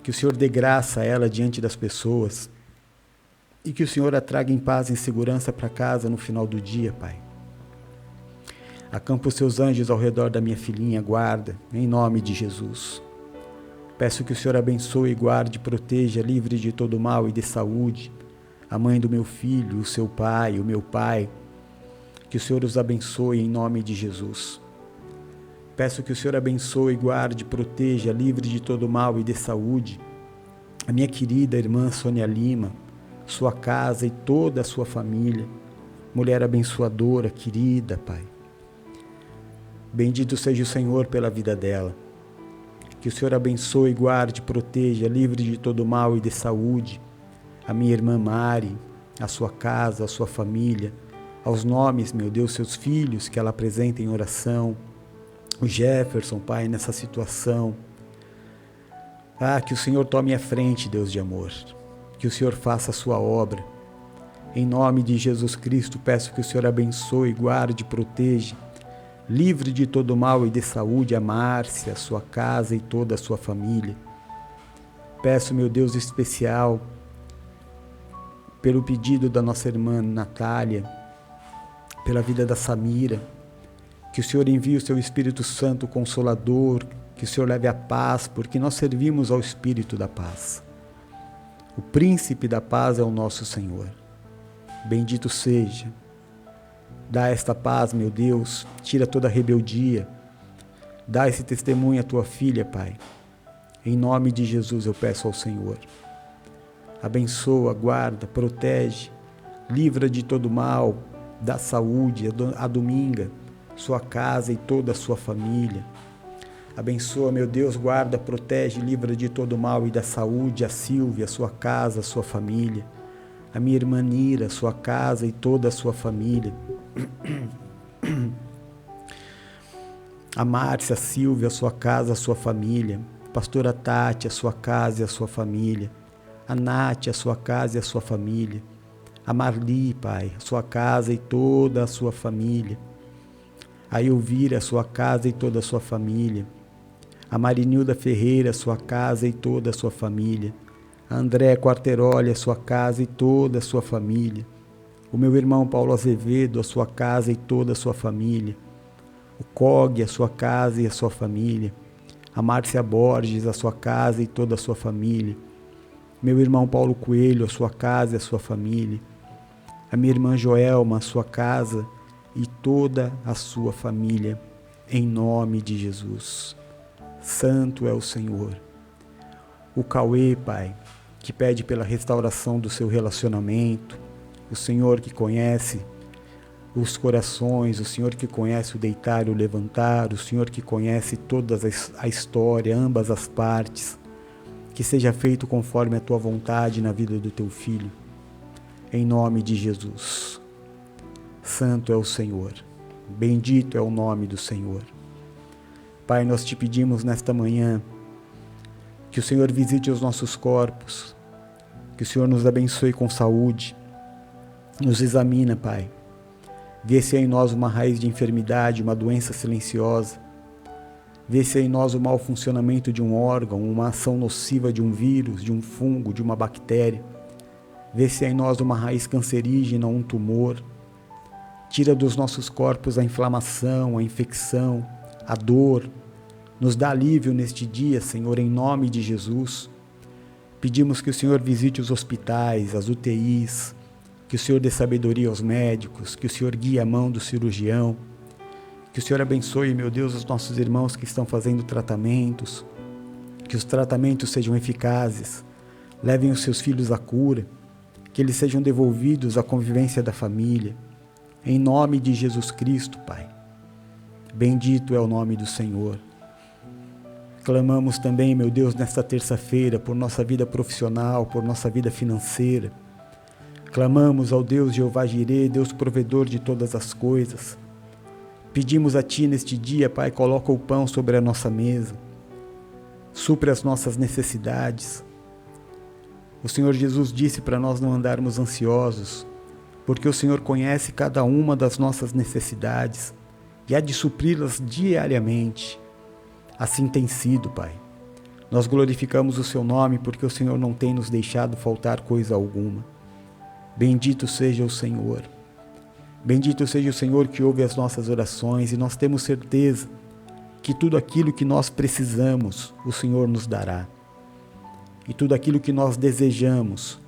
Que o Senhor dê graça a ela diante das pessoas e que o Senhor a traga em paz e em segurança para casa no final do dia, Pai. Acampa os seus anjos ao redor da minha filhinha, guarda, em nome de Jesus. Peço que o Senhor abençoe, guarde, proteja, livre de todo mal e dê saúde a mãe do meu filho, o seu pai, o meu pai. Que o Senhor os abençoe em nome de Jesus. Peço que o Senhor abençoe, guarde, proteja, livre de todo mal e dê saúde a minha querida irmã Sônia Lima, sua casa e toda a sua família. Mulher abençoadora, querida, Pai. Bendito seja o Senhor pela vida dela. Que o Senhor abençoe, guarde, proteja, livre de todo mal e dê saúde a minha irmã Mari, a sua casa, a sua família, aos nomes, meu Deus, seus filhos que ela apresenta em oração, o Jefferson, Pai, nessa situação. Que o Senhor tome a frente, Deus de amor, que o Senhor faça a sua obra. Em nome de Jesus Cristo, peço que o Senhor abençoe, guarde, proteja, livre de todo mal e dê saúde a Márcia, a sua casa e toda a sua família. Peço, meu Deus especial, pelo pedido da nossa irmã Natália, pela vida da Samira, que o Senhor envie o seu Espírito Santo Consolador, que o Senhor leve a paz, porque nós servimos ao Espírito da paz. O Príncipe da paz é o nosso Senhor. Bendito seja. Dá esta paz, meu Deus, tira toda a rebeldia. Dá esse testemunho à tua filha, Pai. Em nome de Jesus eu peço ao Senhor. Abençoa, guarda, protege, livra de todo mal, dá saúde a Dominga, sua casa e toda a sua família. Abençoa, meu Deus, guarda, protege, livra de todo mal e dá saúde a Silvia, sua casa, sua família. A minha irmã Nira, sua casa e toda a sua família. A Márcia, a Silvia, a sua casa, a sua família. A pastora Tati, a sua casa e a sua família. A Nath, a sua casa e a sua família. A Marli, Pai, a sua casa e toda a sua família. A Elvira, a sua casa e toda a sua família. A Marinilda Ferreira, a sua casa e toda a sua família. A André Quarteroli, a sua casa e toda a sua família. O meu irmão Paulo Azevedo, a sua casa e toda a sua família. O Cog, a sua casa e a sua família. A Márcia Borges, a sua casa e toda a sua família. Meu irmão Paulo Coelho, a sua casa e a sua família. A minha irmã Joelma, a sua casa e toda a sua família. Em nome de Jesus. Santo é o Senhor. O Cauê, Pai, que pede pela restauração do seu relacionamento. O Senhor que conhece os corações, o Senhor que conhece o deitar e o levantar, o Senhor que conhece toda a história, ambas as partes. Que seja feito conforme a tua vontade na vida do teu filho. Em nome de Jesus. Santo é o Senhor. Bendito é o nome do Senhor. Pai, nós te pedimos nesta manhã que o Senhor visite os nossos corpos, que o Senhor nos abençoe com saúde, nos examina, Pai. Vê se há em nós uma raiz de enfermidade, uma doença silenciosa. Vê se há em nós o mau funcionamento de um órgão, uma ação nociva de um vírus, de um fungo, de uma bactéria. Vê se há em nós uma raiz cancerígena, um tumor. Tira dos nossos corpos a inflamação, a infecção, a dor. Nos dá alívio neste dia, Senhor, em nome de Jesus. Pedimos que o Senhor visite os hospitais, as UTIs, que o Senhor dê sabedoria aos médicos, que o Senhor guie a mão do cirurgião, Que o Senhor abençoe, meu Deus, os nossos irmãos que estão fazendo tratamentos, que os tratamentos sejam eficazes, levem os seus filhos à cura, que eles sejam devolvidos à convivência da família. Em nome de Jesus Cristo, Pai. Bendito é o nome do Senhor. Clamamos também, meu Deus, nesta terça-feira, por nossa vida profissional, por nossa vida financeira. Clamamos ao Deus Jeová Jirê, Deus provedor de todas as coisas. Pedimos a Ti neste dia, Pai, coloca o pão sobre a nossa mesa. Supre as nossas necessidades. O Senhor Jesus disse para nós não andarmos ansiosos, porque o Senhor conhece cada uma das nossas necessidades e há de supri-las diariamente. Assim tem sido, Pai. Nós glorificamos o Seu nome porque o Senhor não tem nos deixado faltar coisa alguma. Bendito seja o Senhor. Bendito seja o Senhor que ouve as nossas orações e nós temos certeza que tudo aquilo que nós precisamos, o Senhor nos dará. E tudo aquilo que nós desejamos,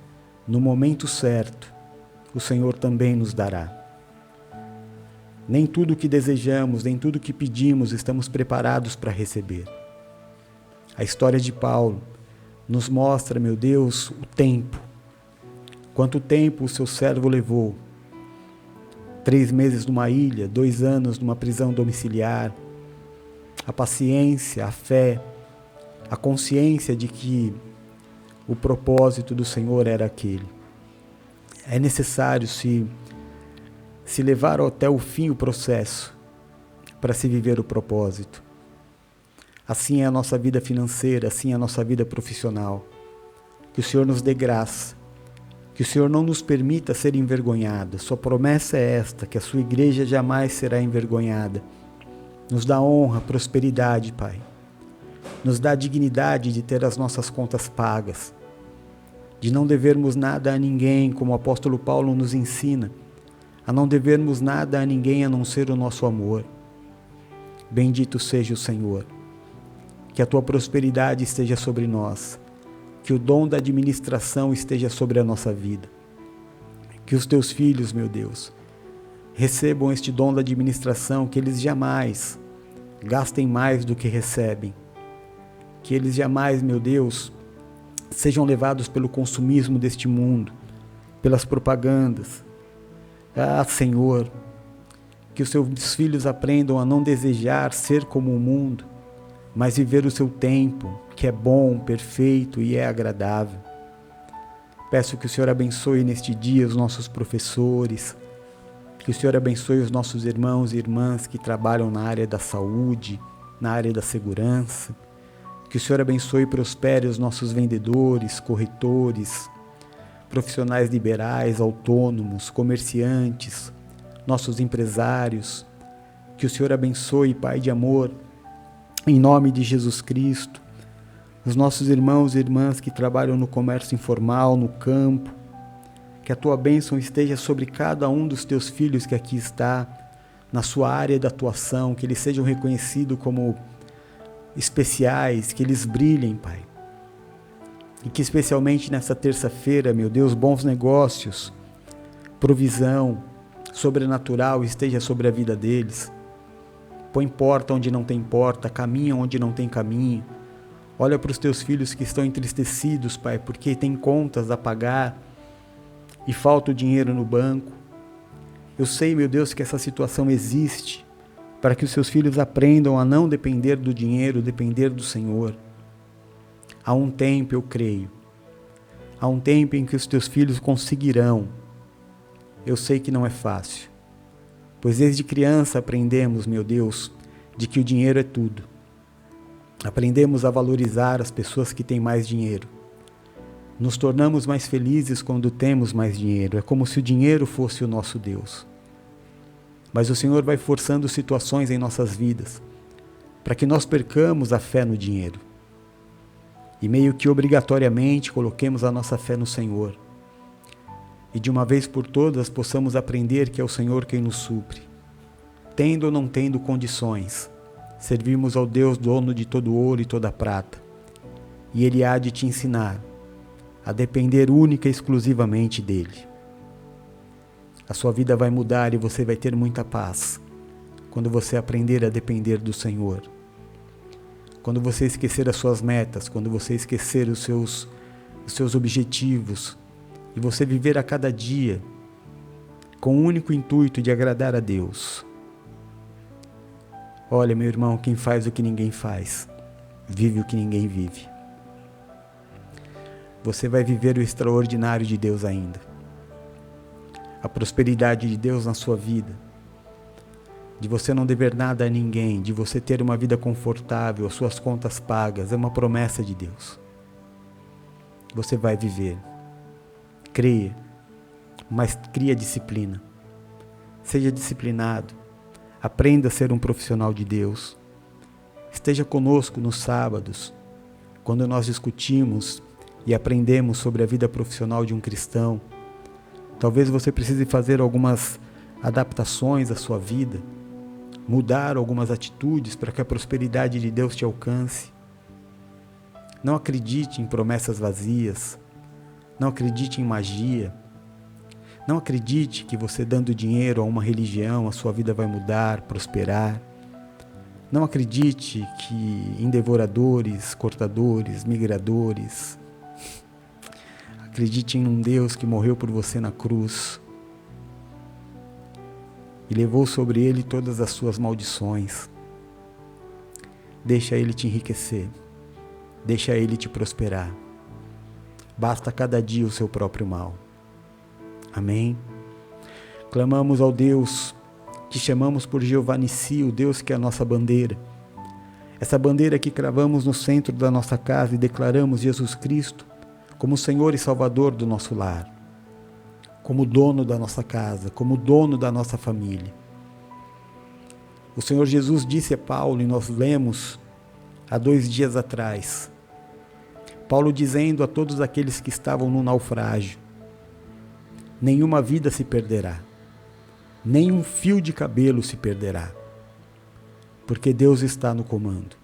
no momento certo, o Senhor também nos dará. Nem tudo que desejamos, nem tudo que pedimos estamos preparados para receber. A história de Paulo nos mostra, meu Deus, o tempo. Quanto tempo o seu servo levou? 3 meses numa ilha, 2 anos numa prisão domiciliar. A paciência, a fé, a consciência de que o propósito do Senhor era aquele. É necessário se levar até o fim o processo para se viver o propósito. Assim é a nossa vida financeira, assim é a nossa vida profissional. Que o Senhor nos dê graça, que o Senhor não nos permita ser envergonhados. Sua promessa é esta, que a sua igreja jamais será envergonhada. Nos dá honra, prosperidade, Pai. Nos dá a dignidade de ter as nossas contas pagas, de não devermos nada a ninguém, como o apóstolo Paulo nos ensina, a não devermos nada a ninguém a não ser o nosso amor. Bendito seja o Senhor. Que a tua prosperidade esteja sobre nós, que o dom da administração esteja sobre a nossa vida. Que os teus filhos, meu Deus, recebam este dom da administração, que eles jamais gastem mais do que recebem. Que eles jamais, meu Deus, sejam levados pelo consumismo deste mundo, pelas propagandas. Ah, Senhor, que os seus filhos aprendam a não desejar ser como o mundo, mas viver o seu tempo, que é bom, perfeito e é agradável. Peço que o Senhor abençoe neste dia os nossos professores, que o Senhor abençoe os nossos irmãos e irmãs que trabalham na área da saúde, na área da segurança. Que o Senhor abençoe e prospere os nossos vendedores, corretores, profissionais liberais, autônomos, comerciantes, nossos empresários. Que o Senhor abençoe, Pai de amor, em nome de Jesus Cristo, os nossos irmãos e irmãs que trabalham no comércio informal, no campo. Que a tua bênção esteja sobre cada um dos teus filhos que aqui está, na sua área de atuação, que eles sejam reconhecidos como especiais, que eles brilhem, Pai. E que especialmente nessa terça-feira, meu Deus, bons negócios, provisão sobrenatural esteja sobre a vida deles. Põe porta onde não tem porta, caminha onde não tem caminho. Olha para os teus filhos que estão entristecidos, Pai, porque tem contas a pagar e falta o dinheiro no banco. Eu sei, meu Deus, que essa situação existe para que os seus filhos aprendam a não depender do dinheiro, depender do Senhor. Há um tempo, eu creio, há um tempo em que os teus filhos conseguirão. Eu sei que não é fácil, pois desde criança aprendemos, meu Deus, de que o dinheiro é tudo. Aprendemos a valorizar as pessoas que têm mais dinheiro. Nos tornamos mais felizes quando temos mais dinheiro. É como se o dinheiro fosse o nosso Deus. Mas o Senhor vai forçando situações em nossas vidas para que nós percamos a fé no dinheiro. E meio que obrigatoriamente coloquemos a nossa fé no Senhor. E de uma vez por todas possamos aprender que é o Senhor quem nos supre. Tendo ou não tendo condições, servimos ao Deus dono de todo ouro e toda prata. E Ele há de te ensinar a depender única e exclusivamente dEle. A sua vida vai mudar e você vai ter muita paz. quando você aprender a depender do Senhor. Quando você esquecer as suas metas, quando você esquecer os seus objetivos, e você viver a cada dia com o único intuito de agradar a Deus. Olha, meu irmão, quem faz o que ninguém faz, vive o que ninguém vive. Você vai viver o extraordinário de Deus ainda. A prosperidade de Deus na sua vida. De você não dever nada a ninguém, de você ter uma vida confortável, as suas contas pagas, é uma promessa de Deus. Você vai viver. Creia, mas cria disciplina. Seja disciplinado. Aprenda a ser um profissional de Deus. Esteja conosco nos sábados, quando nós discutimos e aprendemos sobre a vida profissional de um cristão. Talvez você precise fazer algumas adaptações à sua vida, mudar algumas atitudes para que a prosperidade de Deus te alcance. Não acredite em promessas vazias, não acredite em magia, não acredite que você dando dinheiro a uma religião a sua vida vai mudar, prosperar. Não acredite em devoradores, cortadores, migradores. Acredite em um Deus que morreu por você na cruz e levou sobre ele todas as suas maldições. Deixa ele te enriquecer. Deixa ele te prosperar. Basta cada dia o seu próprio mal. Amém? Clamamos ao Deus que chamamos por Jeová Nissi, o Deus que é a nossa bandeira. Essa bandeira que cravamos no centro da nossa casa e declaramos Jesus Cristo como Senhor e Salvador do nosso lar, como dono da nossa casa, como dono da nossa família. O Senhor Jesus disse a Paulo, e nós lemos há 2 dias atrás, Paulo dizendo a todos aqueles que estavam no naufrágio: nenhuma vida se perderá, nem um fio de cabelo se perderá, porque Deus está no comando.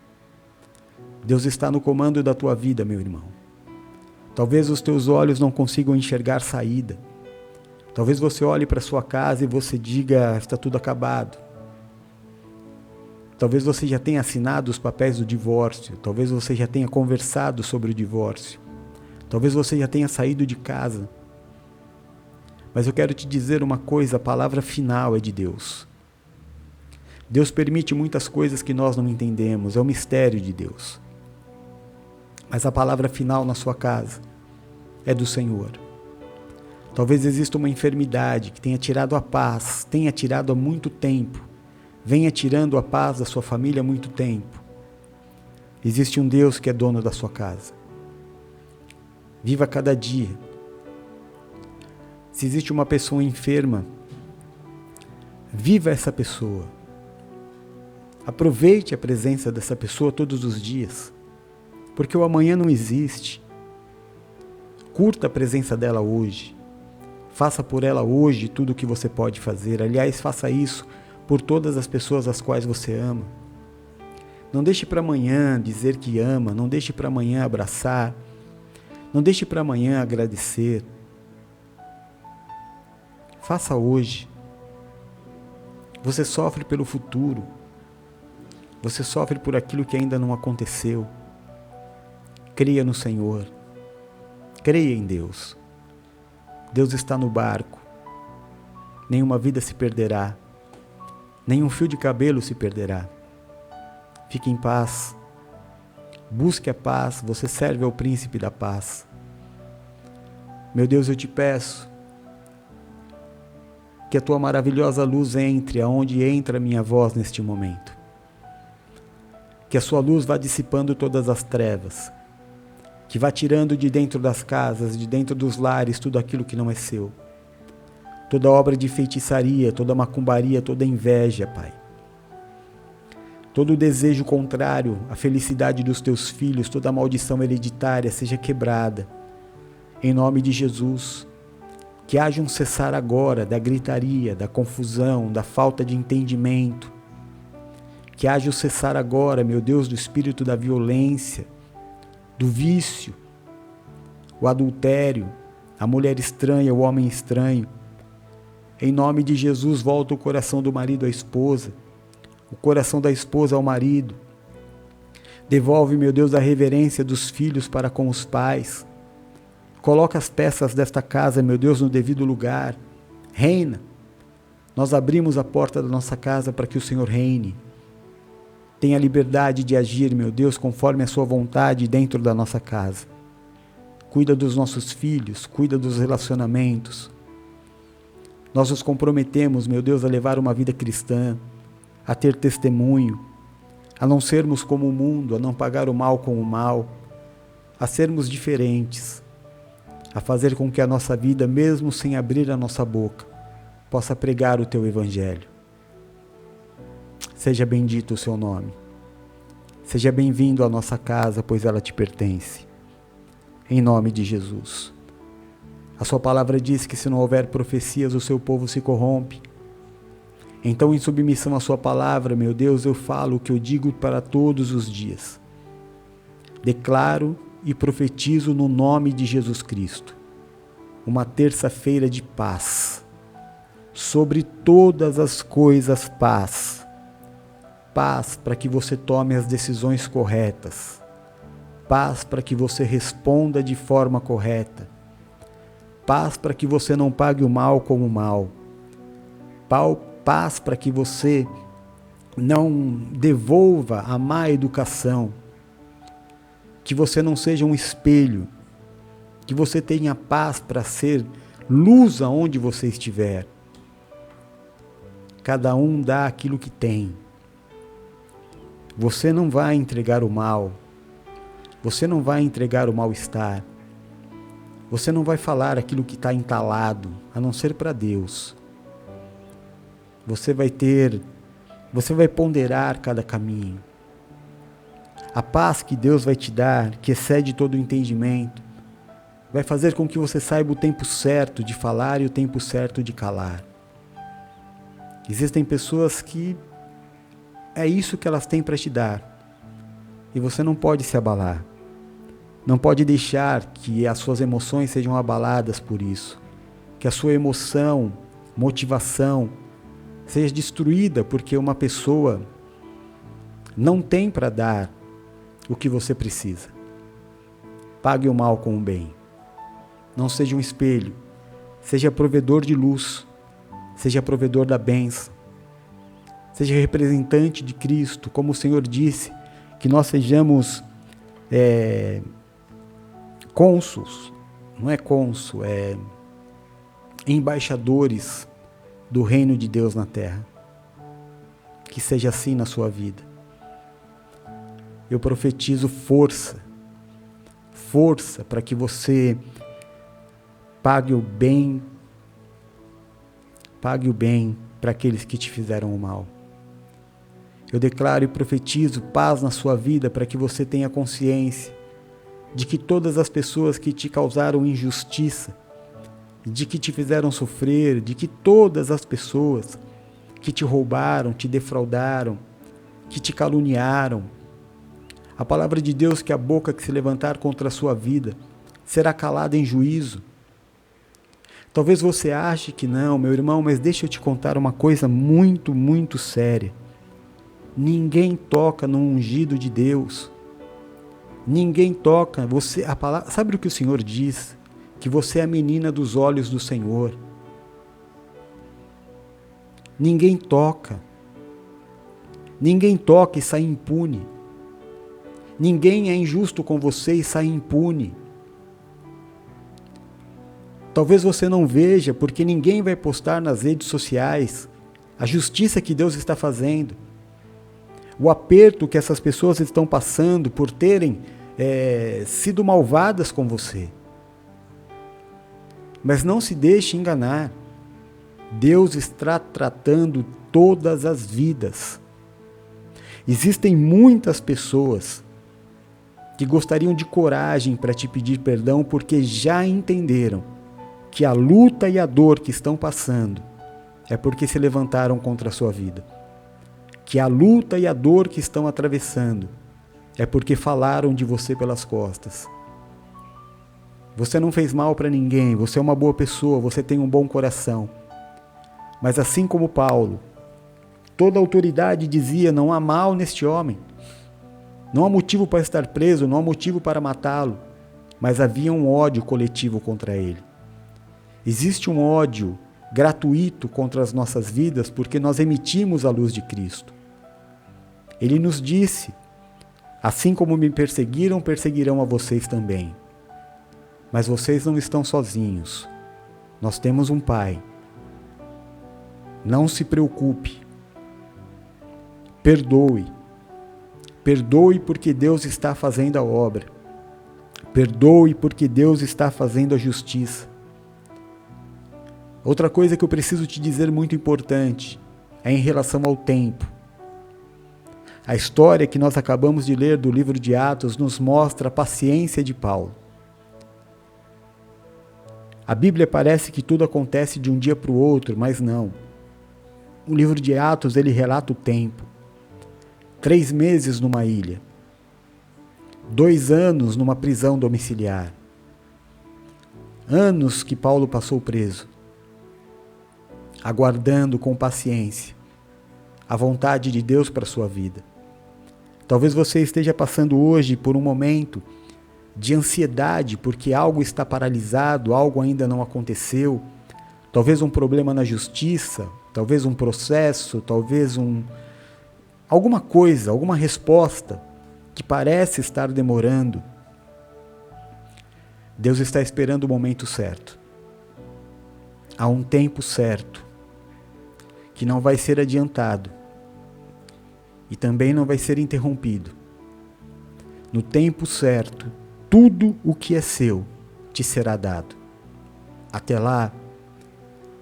Deus está no comando da tua vida, meu irmão. Talvez os teus olhos não consigam enxergar saída. Talvez você olhe para sua casa e você diga: está tudo acabado. Talvez você já tenha assinado os papéis do divórcio. Talvez você já tenha conversado sobre o divórcio. Talvez você já tenha saído de casa. Mas eu quero te dizer uma coisa: a palavra final é de Deus. Deus permite muitas coisas que nós não entendemos, é o mistério de Deus. Mas a palavra final na sua casa é do Senhor. Talvez exista uma enfermidade que tenha tirado a paz, tenha tirado há muito tempo, venha tirando a paz da sua família há muito tempo. Existe um Deus que é dono da sua casa. Viva cada dia. Se existe uma pessoa enferma, viva essa pessoa. Aproveite a presença dessa pessoa todos os dias, porque o amanhã não existe. Curta a presença dela hoje. Faça por ela hoje tudo o que você pode fazer. Aliás, faça isso por todas as pessoas as quais você ama. Não deixe para amanhã dizer que ama, não deixe para amanhã abraçar, não deixe para amanhã agradecer. Faça hoje. Você sofre pelo futuro. Você sofre por aquilo que ainda não aconteceu. Creia no Senhor. Creia em Deus. Deus está no barco. Nenhuma vida se perderá. Nenhum fio de cabelo se perderá. Fique em paz. Busque a paz. Você serve ao príncipe da paz. Meu Deus, eu te peço que a tua maravilhosa luz entre aonde entra a minha voz neste momento. Que a sua luz vá dissipando todas as trevas. Que vá tirando de dentro das casas, de dentro dos lares, tudo aquilo que não é seu. Toda obra de feitiçaria, toda macumbaria, toda inveja, Pai. Todo desejo contrário à felicidade dos teus filhos, toda maldição hereditária seja quebrada. Em nome de Jesus. Que haja um cessar agora da gritaria, da confusão, da falta de entendimento. Que haja um cessar agora, meu Deus, do espírito da violência, do vício, o adultério, a mulher estranha, o homem estranho. Em nome de Jesus, volta o coração do marido à esposa, o coração da esposa ao marido. Devolve, meu Deus, a reverência dos filhos para com os pais. Coloca as peças desta casa, meu Deus, no devido lugar. Reina. Nós abrimos a porta da nossa casa para que o Senhor reine. Tenha liberdade de agir, meu Deus, conforme a sua vontade dentro da nossa casa. Cuida dos nossos filhos, cuida dos relacionamentos. Nós nos comprometemos, meu Deus, a levar uma vida cristã, a ter testemunho, a não sermos como o mundo, a não pagar o mal com o mal, a sermos diferentes, a fazer com que a nossa vida, mesmo sem abrir a nossa boca, possa pregar o teu evangelho. Seja bendito o seu nome. Seja bem-vindo à nossa casa, pois ela te pertence. Em nome de Jesus. A sua palavra diz que se não houver profecias, o seu povo se corrompe. Então, em submissão à sua palavra, meu Deus, eu falo o que eu digo para todos os dias. Declaro e profetizo no nome de Jesus Cristo uma terça-feira de paz. Sobre todas as coisas, paz. Paz para que você tome as decisões corretas. Paz para que você responda de forma correta. Paz para que você não pague o mal com o mal. Paz para que você não devolva a má educação. Que você não seja um espelho. Que você tenha paz para ser luz aonde você estiver. Cada um dá aquilo que tem. Você não vai entregar o mal. Você não vai entregar o mal-estar. Você não vai falar aquilo que está entalado, a não ser para Deus. Você vai ponderar cada caminho. A paz que Deus vai te dar, que excede todo o entendimento, vai fazer com que você saiba o tempo certo de falar e o tempo certo de calar. Existem pessoas que é isso que elas têm para te dar. E você não pode se abalar. Não pode deixar que as suas emoções sejam abaladas por isso. Que a sua emoção, motivação, seja destruída porque uma pessoa não tem para dar o que você precisa. Pague o mal com o bem. Não seja um espelho. Seja provedor de luz. Seja provedor da bênção. Seja representante de Cristo, como o Senhor disse, que nós sejamos cônsuls, não é cônsul, é embaixadores do reino de Deus na terra. Que seja assim na sua vida. Eu profetizo força para que você pague o bem para aqueles que te fizeram o mal. Eu declaro e profetizo paz na sua vida para que você tenha consciência de que todas as pessoas que te causaram injustiça, de que te fizeram sofrer, de que todas as pessoas que te roubaram, te defraudaram, que te caluniaram, a palavra de Deus que a boca que se levantar contra a sua vida será calada em juízo. Talvez você ache que não, meu irmão, mas deixa eu te contar uma coisa muito, muito séria. Ninguém toca no ungido de Deus. Ninguém toca. A palavra, sabe o que o Senhor diz? Que você é a menina dos olhos do Senhor. Ninguém toca. Ninguém toca e sai impune. Ninguém é injusto com você e sai impune. Talvez você não veja, porque ninguém vai postar nas redes sociais a justiça que Deus está fazendo. O aperto que essas pessoas estão passando por terem sido malvadas com você. Mas não se deixe enganar. Deus está tratando todas as vidas. Existem muitas pessoas que gostariam de coragem para te pedir perdão porque já entenderam que a luta e a dor que estão passando é porque se levantaram contra a sua vida. Que a luta e a dor que estão atravessando é porque falaram de você pelas costas. Você não fez mal para ninguém, você é uma boa pessoa, você tem um bom coração. Mas assim como Paulo, Toda a autoridade dizia: não há mal neste homem. Não há motivo para estar preso, não há motivo para matá-lo. Mas havia um ódio coletivo contra ele. Existe um ódio gratuito contra as nossas vidas porque nós emitimos a luz de Cristo. Ele nos disse: assim como me perseguiram, perseguirão a vocês também. Mas vocês não estão sozinhos. Nós temos um Pai. Não se preocupe. Perdoe. Perdoe porque Deus está fazendo a obra. Perdoe porque Deus está fazendo a justiça. Outra coisa que eu preciso te dizer muito importante é em relação ao tempo. A história que nós acabamos de ler do livro de Atos nos mostra a paciência de Paulo. A Bíblia parece que tudo acontece de um dia para o outro, mas não. O livro de Atos, ele relata o tempo. 3 meses numa ilha. 2 anos numa prisão domiciliar. Anos que Paulo passou preso, aguardando com paciência a vontade de Deus para a sua vida. Talvez você esteja passando hoje por um momento de ansiedade, porque algo está paralisado, algo ainda não aconteceu. Talvez um problema na justiça, talvez um processo, talvez alguma coisa, alguma resposta que parece estar demorando. Deus está esperando o momento certo. Há um tempo certo, que não vai ser adiantado e também não vai ser interrompido. No tempo certo, tudo o que é seu te será dado. Até lá,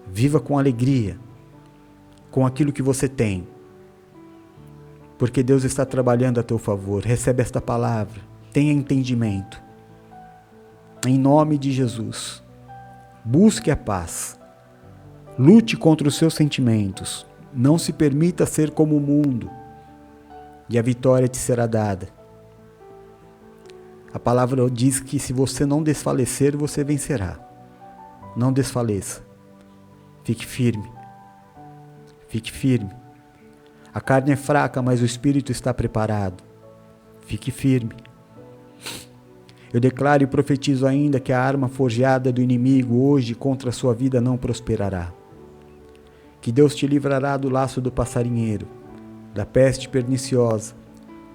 viva com alegria, com aquilo que você tem, porque Deus está trabalhando a teu favor. Recebe esta palavra, tenha entendimento. Em nome de Jesus, busque a paz, lute contra os seus sentimentos, não se permita ser como o mundo, e a vitória te será dada. A palavra diz que se você não desfalecer, você vencerá. Não desfaleça. Fique firme. Fique firme. A carne é fraca, mas o espírito está preparado. Fique firme. Eu declaro e profetizo ainda que a arma forjada do inimigo hoje contra a sua vida não prosperará. Que Deus te livrará do laço do passarinheiro, da peste perniciosa,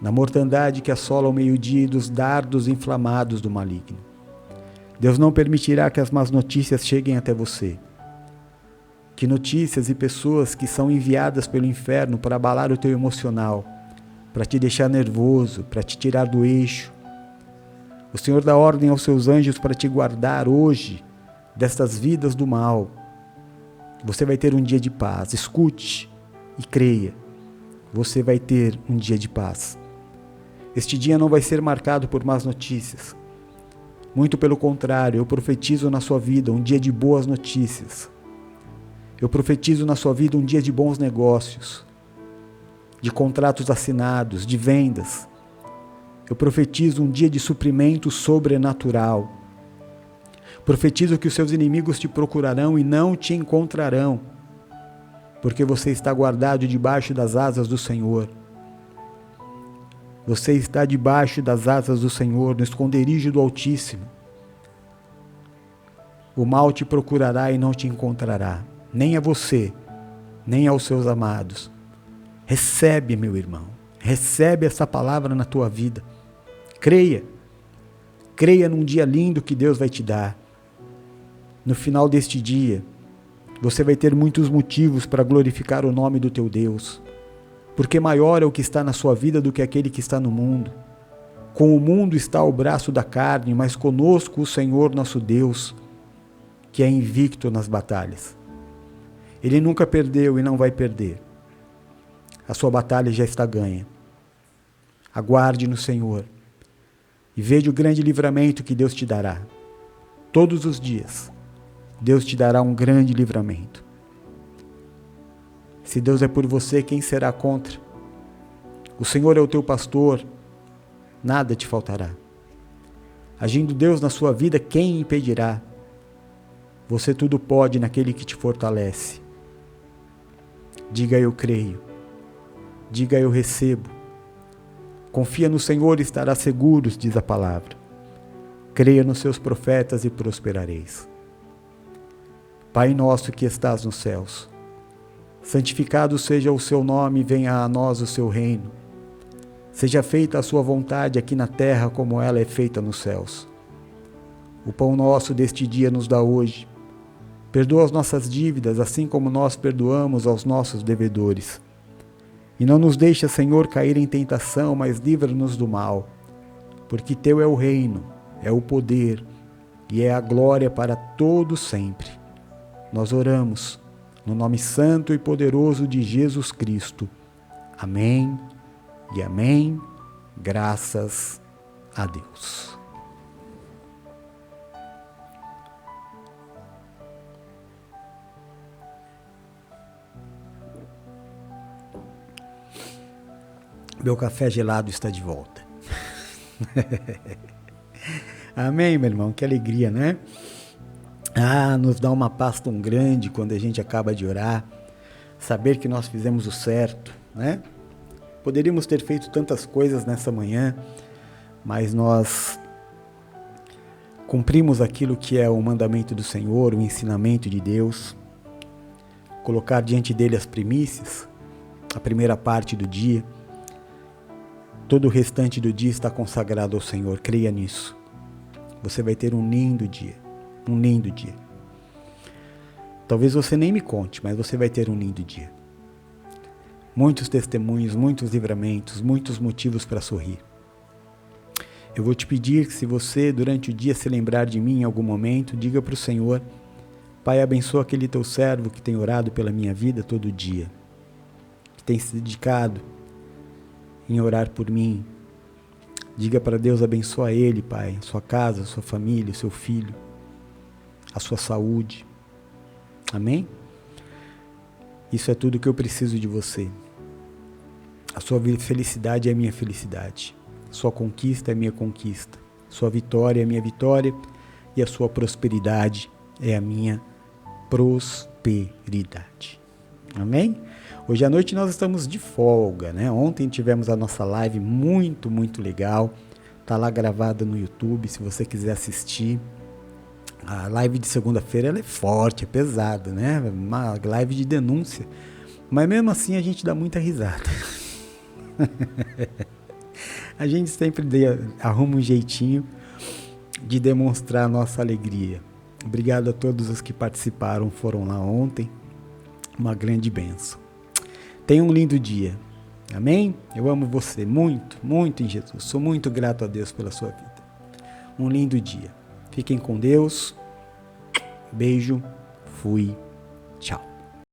da mortandade que assola o meio-dia e dos dardos inflamados do maligno. Deus não permitirá que as más notícias cheguem até você. Que notícias e pessoas que são enviadas pelo inferno para abalar o teu emocional, para te deixar nervoso, para te tirar do eixo. O Senhor dá ordem aos seus anjos para te guardar hoje destas vidas do mal. Você vai ter um dia de paz. Escute e creia. Você vai ter um dia de paz. Este dia não vai ser marcado por más notícias. Muito pelo contrário, eu profetizo na sua vida um dia de boas notícias. Eu profetizo na sua vida um dia de bons negócios, de contratos assinados, de vendas. Eu profetizo um dia de suprimento sobrenatural. Profetizo que os seus inimigos te procurarão e não te encontrarão, porque você está guardado debaixo das asas do Senhor. Você está debaixo das asas do Senhor, no esconderijo do Altíssimo. O mal te procurará e não te encontrará, nem a você, nem aos seus amados. Recebe, meu irmão, recebe essa palavra na tua vida. Creia, creia num dia lindo que Deus vai te dar. No final deste dia, você vai ter muitos motivos para glorificar o nome do teu Deus, porque maior é o que está na sua vida do que aquele que está no mundo. Com o mundo está o braço da carne, mas conosco o Senhor nosso Deus, que é invicto nas batalhas. Ele nunca perdeu e não vai perder. A sua batalha já está ganha. Aguarde no Senhor e veja o grande livramento que Deus te dará. Todos os dias, Deus te dará um grande livramento. Se Deus é por você, quem será contra? O Senhor é o teu pastor, nada te faltará. Agindo Deus na sua vida, quem impedirá? Você tudo pode naquele que te fortalece. Diga: eu creio, Diga: eu recebo. Confia no Senhor e estarás seguros, diz a palavra. Creia nos seus profetas e prosperareis. Pai nosso que estás nos céus, santificado seja o seu nome, venha a nós o seu reino. Seja feita a sua vontade aqui na terra como ela é feita nos céus. O pão nosso deste dia nos dá hoje. Perdoa as nossas dívidas, assim como nós perdoamos aos nossos devedores. E não nos deixa, Senhor, cair em tentação, mas livra-nos do mal. Porque teu é o reino, é o poder e é a glória para todo sempre. Nós oramos no nome santo e poderoso de Jesus Cristo. Amém e amém. Graças a Deus. Meu café gelado está de volta. Amém, meu irmão? Que alegria, né? Nos dá uma paz tão grande quando a gente acaba de orar, saber que nós fizemos o certo, né? Poderíamos ter feito tantas coisas nessa manhã, mas nós cumprimos aquilo que é o mandamento do Senhor, o ensinamento de Deus, colocar diante dele as primícias, a primeira parte do dia. Todo o restante do dia está consagrado ao Senhor, creia nisso. Você vai ter um lindo dia, um lindo dia. Talvez você nem me conte, mas você vai ter um lindo dia. Muitos testemunhos, muitos livramentos, muitos motivos para sorrir. Eu vou te pedir que, se você durante o dia se lembrar de mim em algum momento, diga para o Senhor: Pai, abençoa aquele teu servo que tem orado pela minha vida todo dia, que tem se dedicado em orar por mim. Diga para Deus: abençoa ele, Pai, a sua casa, a sua família, o seu filho, a sua saúde. Amém? Isso é tudo que eu preciso de você. A sua felicidade é a minha felicidade. Sua conquista é a minha conquista. Sua vitória é a minha vitória. E a sua prosperidade é a minha prosperidade. Amém? Hoje à noite nós estamos de folga, né? Ontem tivemos a nossa live muito, muito legal. Tá lá gravada no YouTube, se você quiser assistir. A live de segunda-feira ela é forte, é pesada, né? Uma live de denúncia. Mas mesmo assim a gente dá muita risada. A gente sempre arruma um jeitinho de demonstrar a nossa alegria. Obrigado a todos os que participaram, foram lá ontem. Uma grande bênção. Tenha um lindo dia. Amém? Eu amo você muito, muito em Jesus. Sou muito grato a Deus pela sua vida. Um lindo dia. Fiquem com Deus. Beijo. Fui. Tchau.